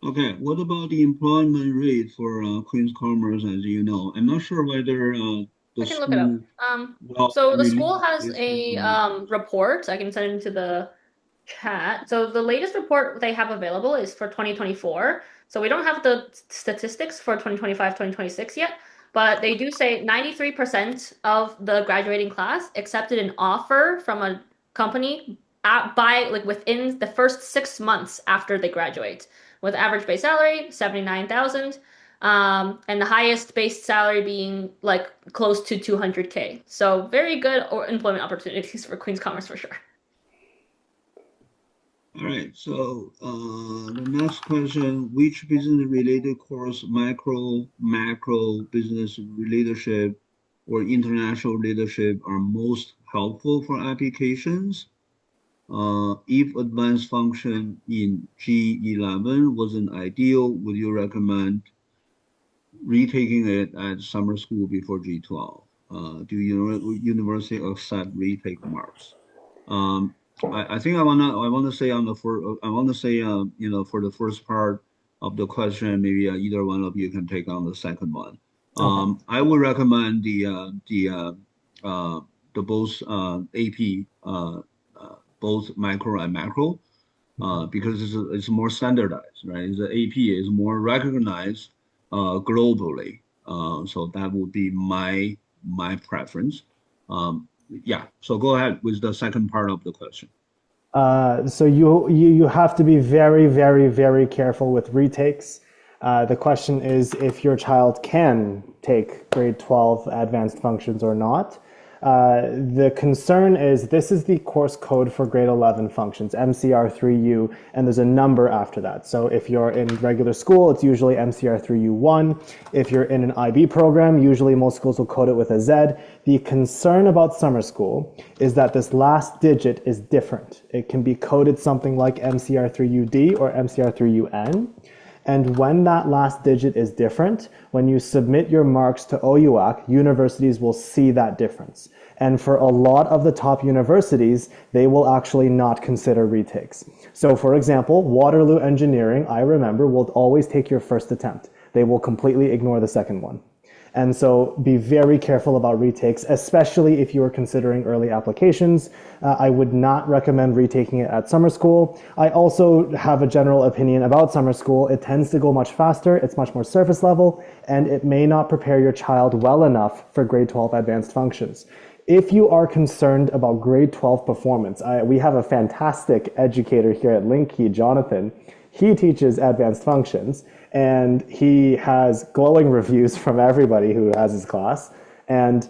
Okay, what about the employment rate for Queen's Commerce, as you know? I'm not sure whether the I can look it up. So the school has a report. I can send it into the chat. So the latest report they have available is for 2024. So we don't have the statistics for 2025, 2026 yet, but they do say 93% of the graduating class accepted an offer from a company within the first 6 months after they graduate, with average base salary 79,000, and the highest base salary being like close to 200K. So very good employment opportunities for Queen's Commerce for sure. All right, so the next question, which business-related course, macro, business leadership, or international leadership are most helpful for applications? If advanced function in G11 wasn't ideal, would you recommend retaking it at summer school before G12? Do university accept retake marks? I think I wanna say for the first part of the question, maybe either one of you can take on the second one. Okay. I would recommend the both AP. Both micro and macro, because it's more standardized, right? The AP is more recognized globally, so that would be my preference. Yeah, so go ahead with the second part of the question. So you have to be very, very, very careful with retakes. The question is if your child can take grade 12 advanced functions or not. The concern is this is the course code for grade 11 functions, MCR3U, and there's a number after that. So if you're in regular school, it's usually MCR3U1. If you're in an IB program, usually most schools will code it with a Z. The concern about summer school is that this last digit is different. It can be coded something like MCR3UD or MCR3UN. And when that last digit is different, when you submit your marks to OUAC, universities will see that difference. And for a lot of the top universities, they will actually not consider retakes. So for example, Waterloo Engineering, I remember, will always take your first attempt. They will completely ignore the second one. And so be very careful about retakes, especially if you are considering early applications. I would not recommend retaking it at summer school. I also have a general opinion about summer school. It tends to go much faster, it's much more surface level, and it may not prepare your child well enough for grade 12 advanced functions. If you are concerned about grade 12 performance, we have a fantastic educator here at Linkkey, Jonathan. He teaches advanced functions, and he has glowing reviews from everybody who has his class. And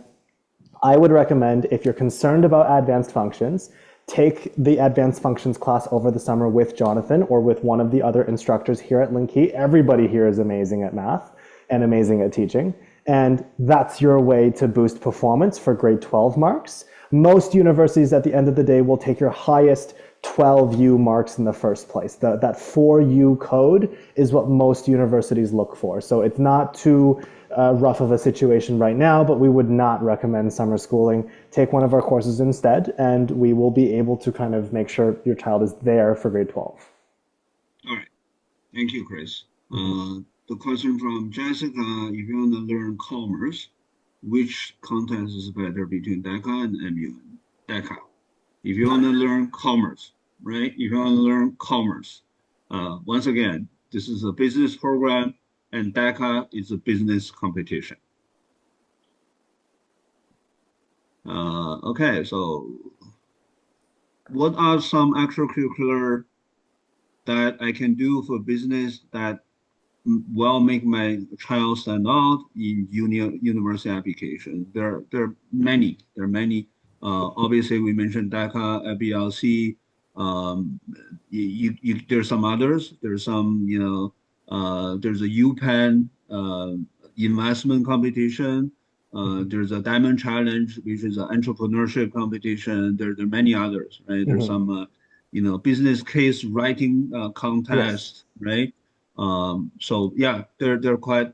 I would recommend, if you're concerned about advanced functions, take the advanced functions class over the summer with Jonathan or with one of the other instructors here at Linkkey. Everybody here is amazing at math and amazing at teaching. And that's your way to boost performance for grade 12 marks. Most universities at the end of the day will take your highest 12U marks in the first place. That 4U code is what most universities look for. So it's not too rough of a situation right now, but we would not recommend summer schooling. Take one of our courses instead, and we will be able to kind of make sure your child is there for grade 12. All right. Thank you, Chris. The question from Jessica, if you want to learn commerce, which content is better between DECA and MUN? DECA. If you want to learn commerce, right? If you want to learn commerce, once again, this is a business program and DECA is a business competition. Okay, so what are some extracurricular that I can do for business that will make my child stand out in university application? There are many. There are many. Obviously, we mentioned DECA, FBLC. There's some others. There's some, there's a UPenn investment competition. There's a Diamond Challenge, which is an entrepreneurship competition. There are many others, right? There's some, business case writing contest, right? So yeah, they're quite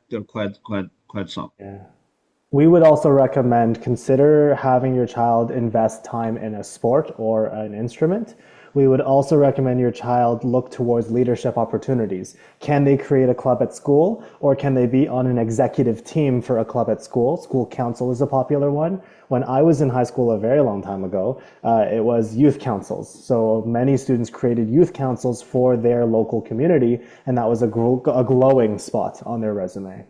some. Yeah. We would also recommend consider having your child invest time in a sport or an instrument. We would also recommend your child look towards leadership opportunities. Can they create a club at school, or can they be on an executive team for a club at school? School council is a popular one. When I was in high school a very long time ago, it was youth councils. So many students created youth councils for their local community, and that was a glowing spot on their resume.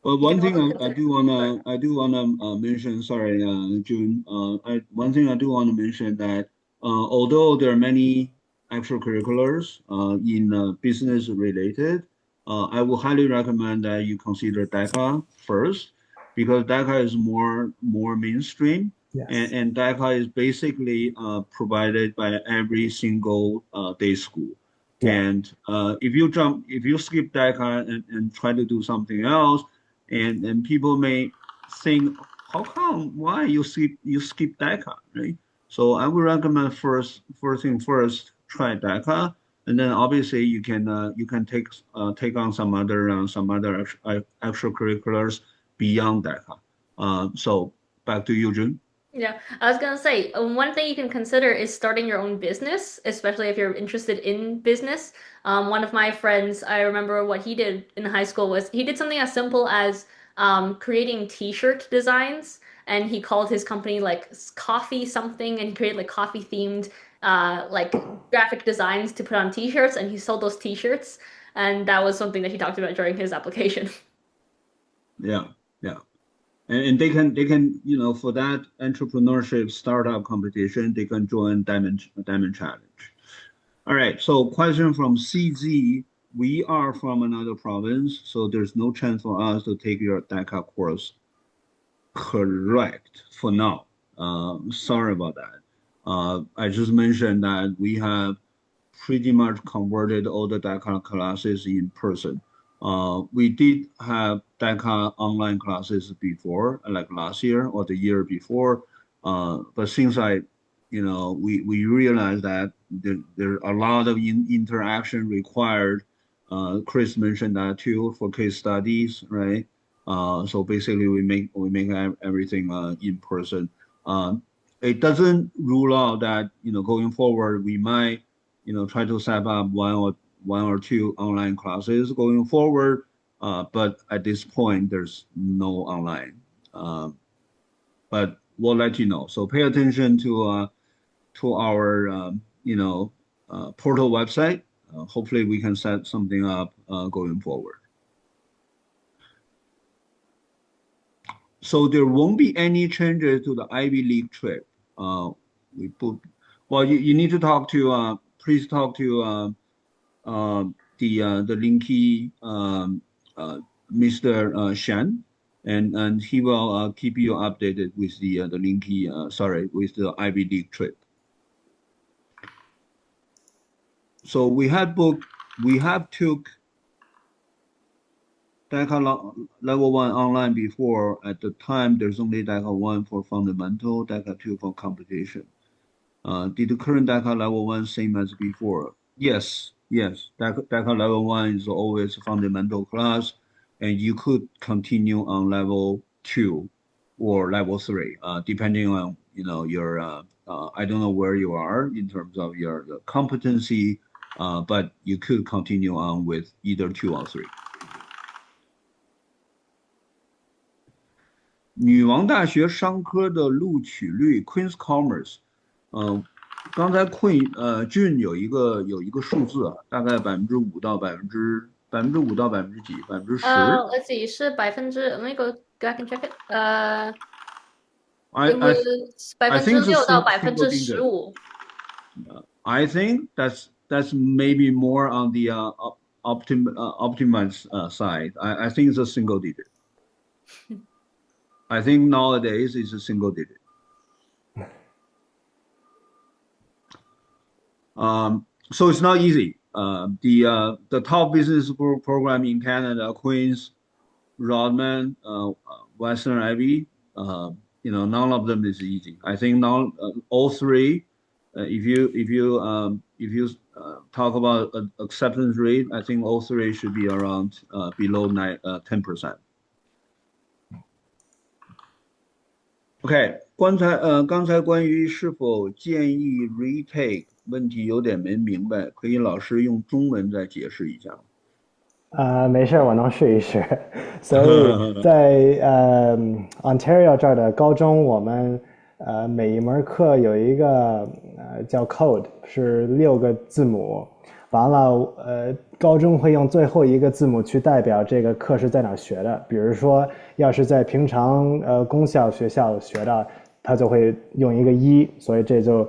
Well, one thing I do wanna mention. Sorry, June. One thing I do want to mention that although there are many extracurriculars in business related, I will highly recommend that you consider DECA first, because DECA is more mainstream. Yes. And DECA is basically provided by every single day school. Yeah. And if you skip DECA and try to do something else, and people may think, how come? Why you skip DECA, right? So I would recommend first thing first, try DECA, and then obviously you can take on some other extracurriculars beyond DECA. So back to you, June. Yeah, I was gonna say, one thing you can consider is starting your own business, especially if you're interested in business. One of my friends, I remember what he did in high school was he did something as simple as creating t-shirt designs, and he called his company like coffee something, and he created like coffee themed like graphic designs to put on t-shirts, and he sold those t-shirts, and that was something that he talked about during his application. Yeah, yeah. And they can for that entrepreneurship startup competition, they can join Diamond Challenge. All right, so question from CZ. We are from another province, so there's no chance for us to take your DECA course. correct for now. Sorry about that. I just mentioned that we have pretty much converted all the DACA classes in person. We did have DACA online classes before, like last year or the year before. But since we realized that there are a lot of interaction required. Chris mentioned that too for case studies, right? So basically, we make everything in person. It doesn't rule out that going forward we might try to set up one or two online classes going forward. But at this point, there's no online. But we'll let you know. So pay attention to our portal website. Hopefully, we can set something up going forward. So there won't be any changes to the Ivy League trip. You need to talk to please talk to the Linky Mr. Shen, and he will keep you updated with the Linky with the Ivy League trip. So we have took DACA level 1 online before. At the time, there's only DACA 1 for fundamental, DACA 2 for computation. Did the current DACA level 1 same as before? Yes. DACA level 1 is always a fundamental class, and you could continue on level 2 or level 3, depending on your I don't know where you are in terms of your competency, but you could continue on with either 2 or 3. 女王大学商科的录取率 Queen's Commerce， 刚才Jun 有一个数字啊，大概5%到10%。Let's see， 是let me go back and check it. It was 6%到15%。I think that's maybe more on the optimized side. I think it's a single digit. I think nowadays it's a single digit. So it's not easy. The top business program in Canada, Queen's, Rodman, Western Ivy, none of them is easy. I think now all three. If you talk about acceptance rate, I think all three should be around below 10%. OK， 刚才关于是否建议 retake 问题有点没明白，可以老师用中文再解释一下吗？没事，我能试一试。所以在Ontario 这儿的高中，我们每一门课有一个叫 code， 是6个字母。完了，高中会用最后一个字母去代表这个课是在哪学的。比如说，要是在平常公校学校学的，它就会用一个1，所以这就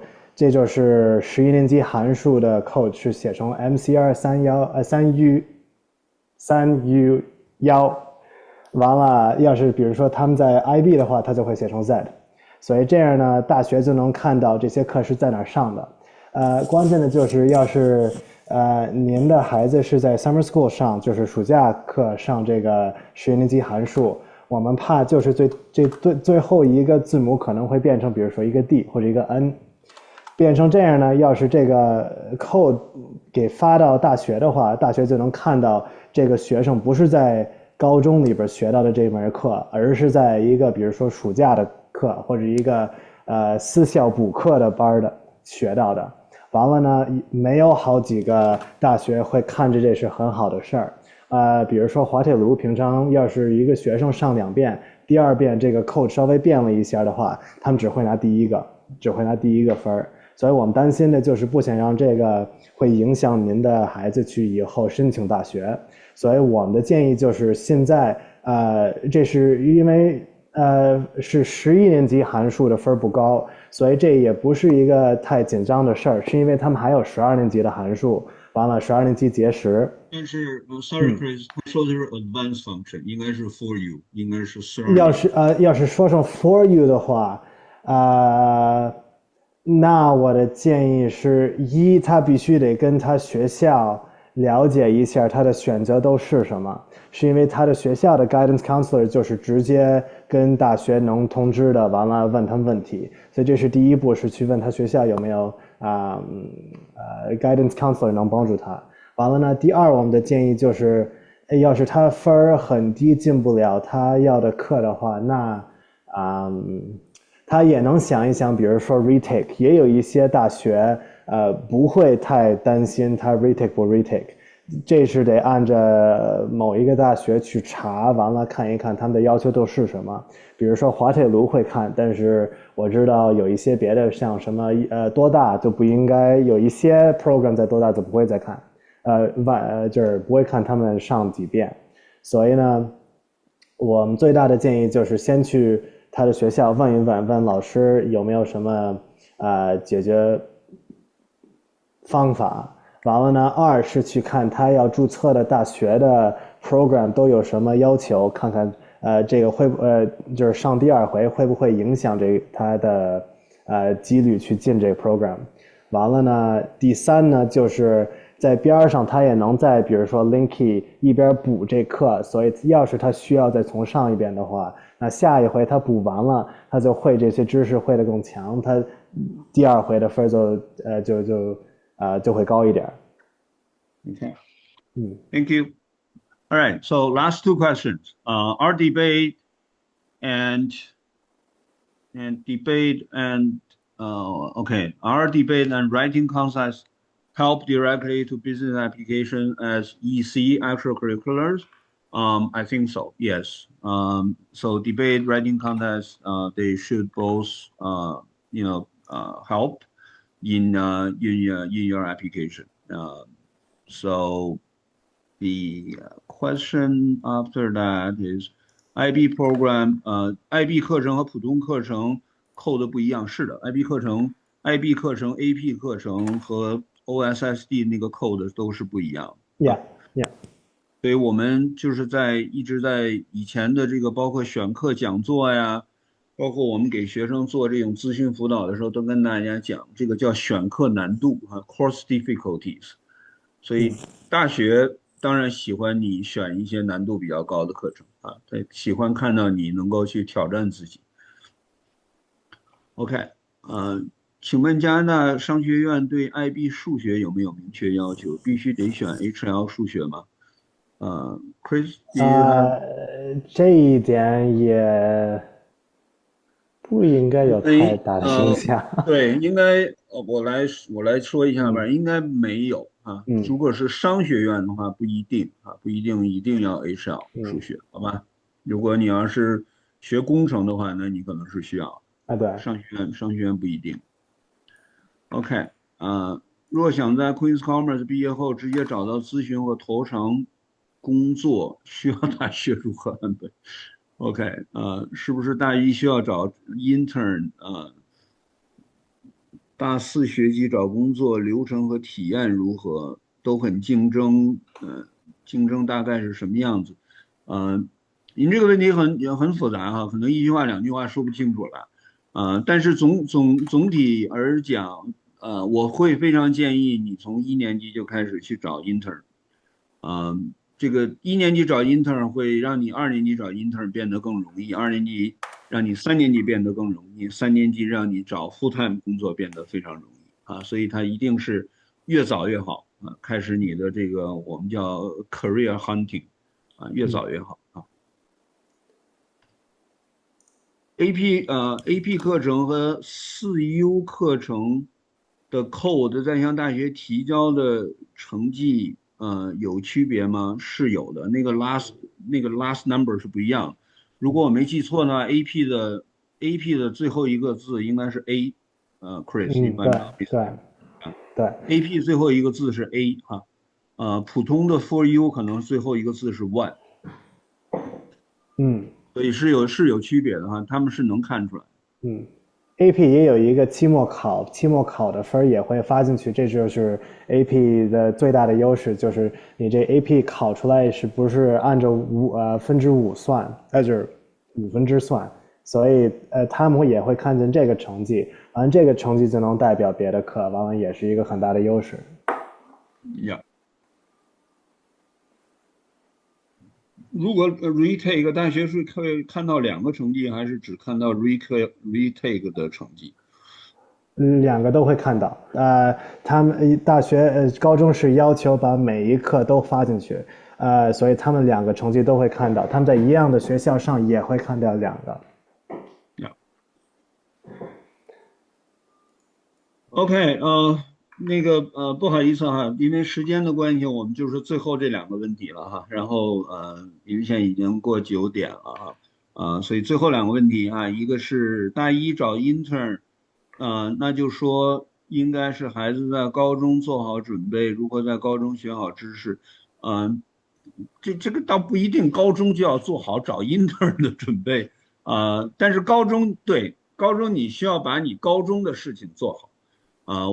是11年级函数的 code 是写成 MCR 3U1。完了，要是比如说他们在 IB 的话，它就会写成 Z。所以这样呢，大学就能看到这些课是在哪上的。关键的就是要是您的孩子是在 summer school 上，就是暑假课上这个11年级函数，我们怕就是最后一个字母可能会变成比如说一个 D 或者一个 N， 变成这样呢，要是这个 code 给发到大学的话，大学就能看到这个学生不是在高中里边学到的这门课，而是在一个比如说暑假的课或者一个私校补课的班的学到的。完了呢，没有好几个大学会看着这是很好的事儿。比如说滑铁卢，平常要是一个学生上2遍，第2遍这个 code 稍微变了一下的话，他们只会拿第一个分。所以我们担心的就是不想让这个会影响您的孩子去以后申请大学。所以我们的建议就是现在这是因为是11年级函数的分不高，所以这也不是一个太紧张的事儿，是因为他们还有12年级的函数，完了12年级结识。但是sorry Chris，他说的是 advanced function，应该是 for you，应该是12年。要是说成 for you 的话，那我的建议是一，他必须得跟他学校了解一下他的选择都是什么，是因为他的学校的 guidance counselor 就是直接跟大学能通知的，完了问他们问题，所以这是第一步，是去问他学校有没有guidance counselor 能帮助他。完了呢，第二我们的建议就是，要是他分儿很低，进不了他要的课的话，那他也能想一想，比如说 retake， 也有一些大学不会太担心他 retake 不 retake， 这是得按照某一个大学去查，完了看一看他们的要求都是什么。比如说滑铁卢会看，但是我知道有一些别的，像什么多大就不应该，有一些 program 在多大就不会再看。就是不会看他们上几遍，所以呢，我们最大的建议就是先去他的学校问一问，问老师有没有什么解决方法。完了呢，二是去看他要注册的大学的 program 都有什么要求，看看这个就是上第二回会不会影响他的几率去进这个 program。完了呢，第三呢就是在边上他也能在比如说 Linky 一边补这课，所以要是他需要再从上一遍的话，那下一回他补完了，他就会这些知识会得更强，他第二回的分就会高一点。Okay. Thank you. All right. So last two questions. Our debate and writing concepts help directly to business application as EC extracurriculars. I think so. Yes. So debate, writing contests, they should both, help in your application. So the question after that is IB program, IB 课程和普通课程扣的不一样。是的 ，IB 课程、AP 课程和 OSSD 那个扣的都是不一样。Yeah. 所以我们就是一直在以前的这个包括选课讲座呀，包括我们给学生做这种咨询辅导的时候，都跟大家讲，这个叫选课难度，course difficulties。所以大学当然喜欢你选一些难度比较高的课程他喜欢看到你能够去挑战自己。OK，请问加拿大商学院对 IB 数学有没有明确要求？必须得选 HL 数学吗？Chris，这一点也不应该有太大的影响。对，应该我来说一下吧，应该没有啊。如果是商学院的话，不一定一定要 HL 数学，好吧？如果你要是学工程的话，那你可能是需要对，商学院不一定。OK，若想在 Queen's Commerce 毕业后直接找到咨询和投行工作，需要大学如何安排？OK，是不是大一需要找 intern？大四学期找工作流程和体验如何？都很竞争，竞争大概是什么样子？您这个问题很复杂哈，可能一句话两句话说不清楚了。但是总体而讲，我会非常建议你从1年级就开始去找 intern。这个1年级找 intern 会让你2年级找 intern 变得更容易，2年级让你3年级变得更容易，3年级让你找 full time 工作变得非常容易所以它一定是越早越好开始你的这个我们叫 career hunting 越早越好AP 课程和4U 课程的code 在向大学提交的成绩有区别吗？是有的，那个 last number 是不一样。如果我没记错呢 ，AP 的最后一个字应该是 A，Chris，明白吗？对 ，AP 最后一个字是 A 普通的 4U 可能最后一个字是 one，所以是有区别的他们是能看出来。AP 也有一个期末考，期末考的分也会发进去，这就是 AP 的最大的优势，就是你这 AP 考出来是不是按照分之5算，就是5%算，所以他们也会看见这个成绩，完这个成绩就能代表别的课，完了也是一个很大的优势。Yeah. 如果 retake 大学是可以看到2个成绩，还是只看到 retake 的成绩？两个都会看到。他们高中是要求把每一课都发进去，所以他们2个成绩都会看到。他们在一样的学校上也会看到2个。Yeah. OK， 不好意思哈，因为时间的关系，我们就是最后这2个问题了哈。然后因为现在已经过9点了哈，所以最后2个问题啊，一个是大一找 intern，那就说应该是孩子在高中做好准备，如何在高中学好知识，这个倒不一定高中就要做好找 intern 的准备但是高中你需要把你高中的事情做好。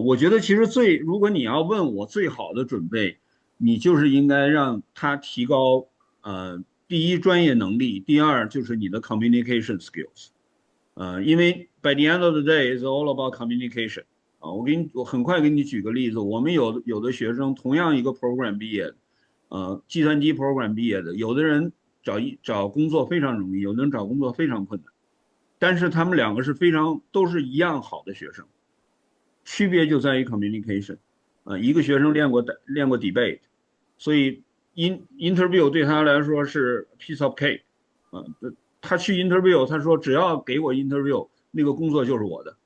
我觉得其实如果你要问我最好的准备，你就是应该让他提高第一专业能力，第二就是你的 communication skills，因为 by the end of the day is all about communication 我很快给你举个例子，我们有的学生同样一个 program 毕业的，计算机 program 毕业的，有的人找工作非常容易，有的人找工作非常困难，但是他们2个都是一样好的学生。区别就在于 communication，一个学生练过 debate， 所以interview 对他来说是 piece of cake，他去 interview， 他说只要给我 interview， 那个工作就是我的，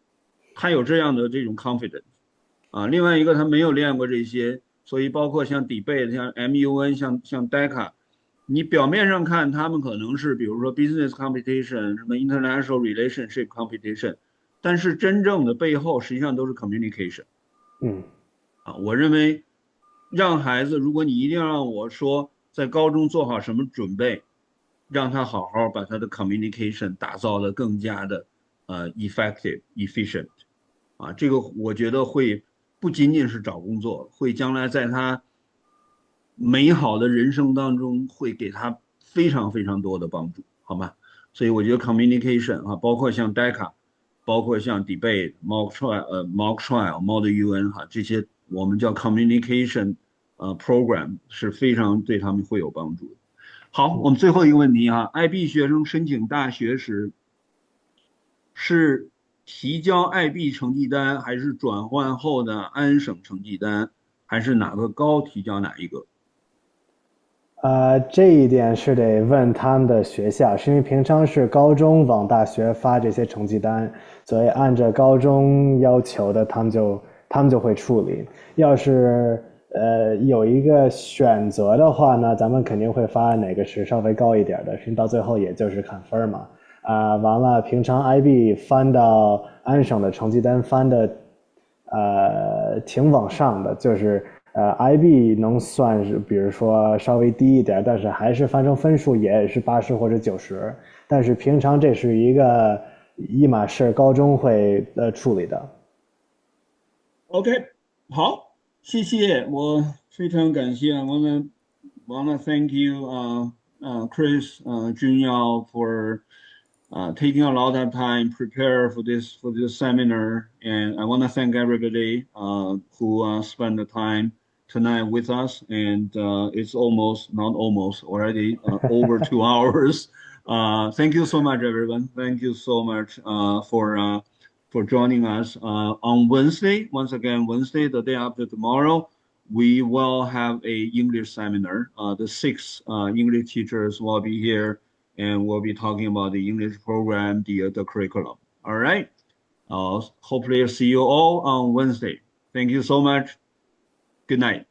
他有这样的这种 confidence，另外一个他没有练过这些，所以包括像 debate， 像 MUN， 像 DECA， 你表面上看他们可能是比如说 business competition， 什么 international relationship competition。但是真正的背后实际上都是 communication， 我认为让孩子，如果你一定让我说在高中做好什么准备，让他好好把他的 communication 打造的更加的effective efficient，这个我觉得会不仅仅是找工作，会将来在他美好的人生当中会给他非常非常多的帮助，好吗？所以我觉得 communication 包括像 DECA。包括像 debate、mock trial、model UN 这些我们叫 communication program 是非常对他们会有帮助的。好，我们最后一个问题IB 学生申请大学时是提交 IB 成绩单，还是转换后的安省成绩单，还是哪个高提交哪一个？这一点是得问他们的学校，是因为平常是高中往大学发这些成绩单，所以按照高中要求的，他们就会处理。要是有一个选择的话呢，咱们肯定会发哪个是稍微高一点的，实际到最后也就是看分嘛。完了，平常 IB 翻到安省的成绩单翻的挺往上的，就是IB 能算是比如说稍微低一点，但是还是翻成分数也是80或者90，但是平常这是一码事，高中会处理的。OK， 好，谢谢，我非常感谢wanna thank you Chris Junyao for taking a lot of time prepare for this seminar, and I want to thank everybody who spent the time tonight with us. And it's already over 2 hours. Thank you so much, everyone. Thank you so much for joining us on Wednesday. Once again, Wednesday, the day after tomorrow, we will have a English seminar. The 6 English teachers will be here, and we'll be talking about the English program, the curriculum. All right. Hopefully, I'll see you all on Wednesday. Thank you so much. Good night.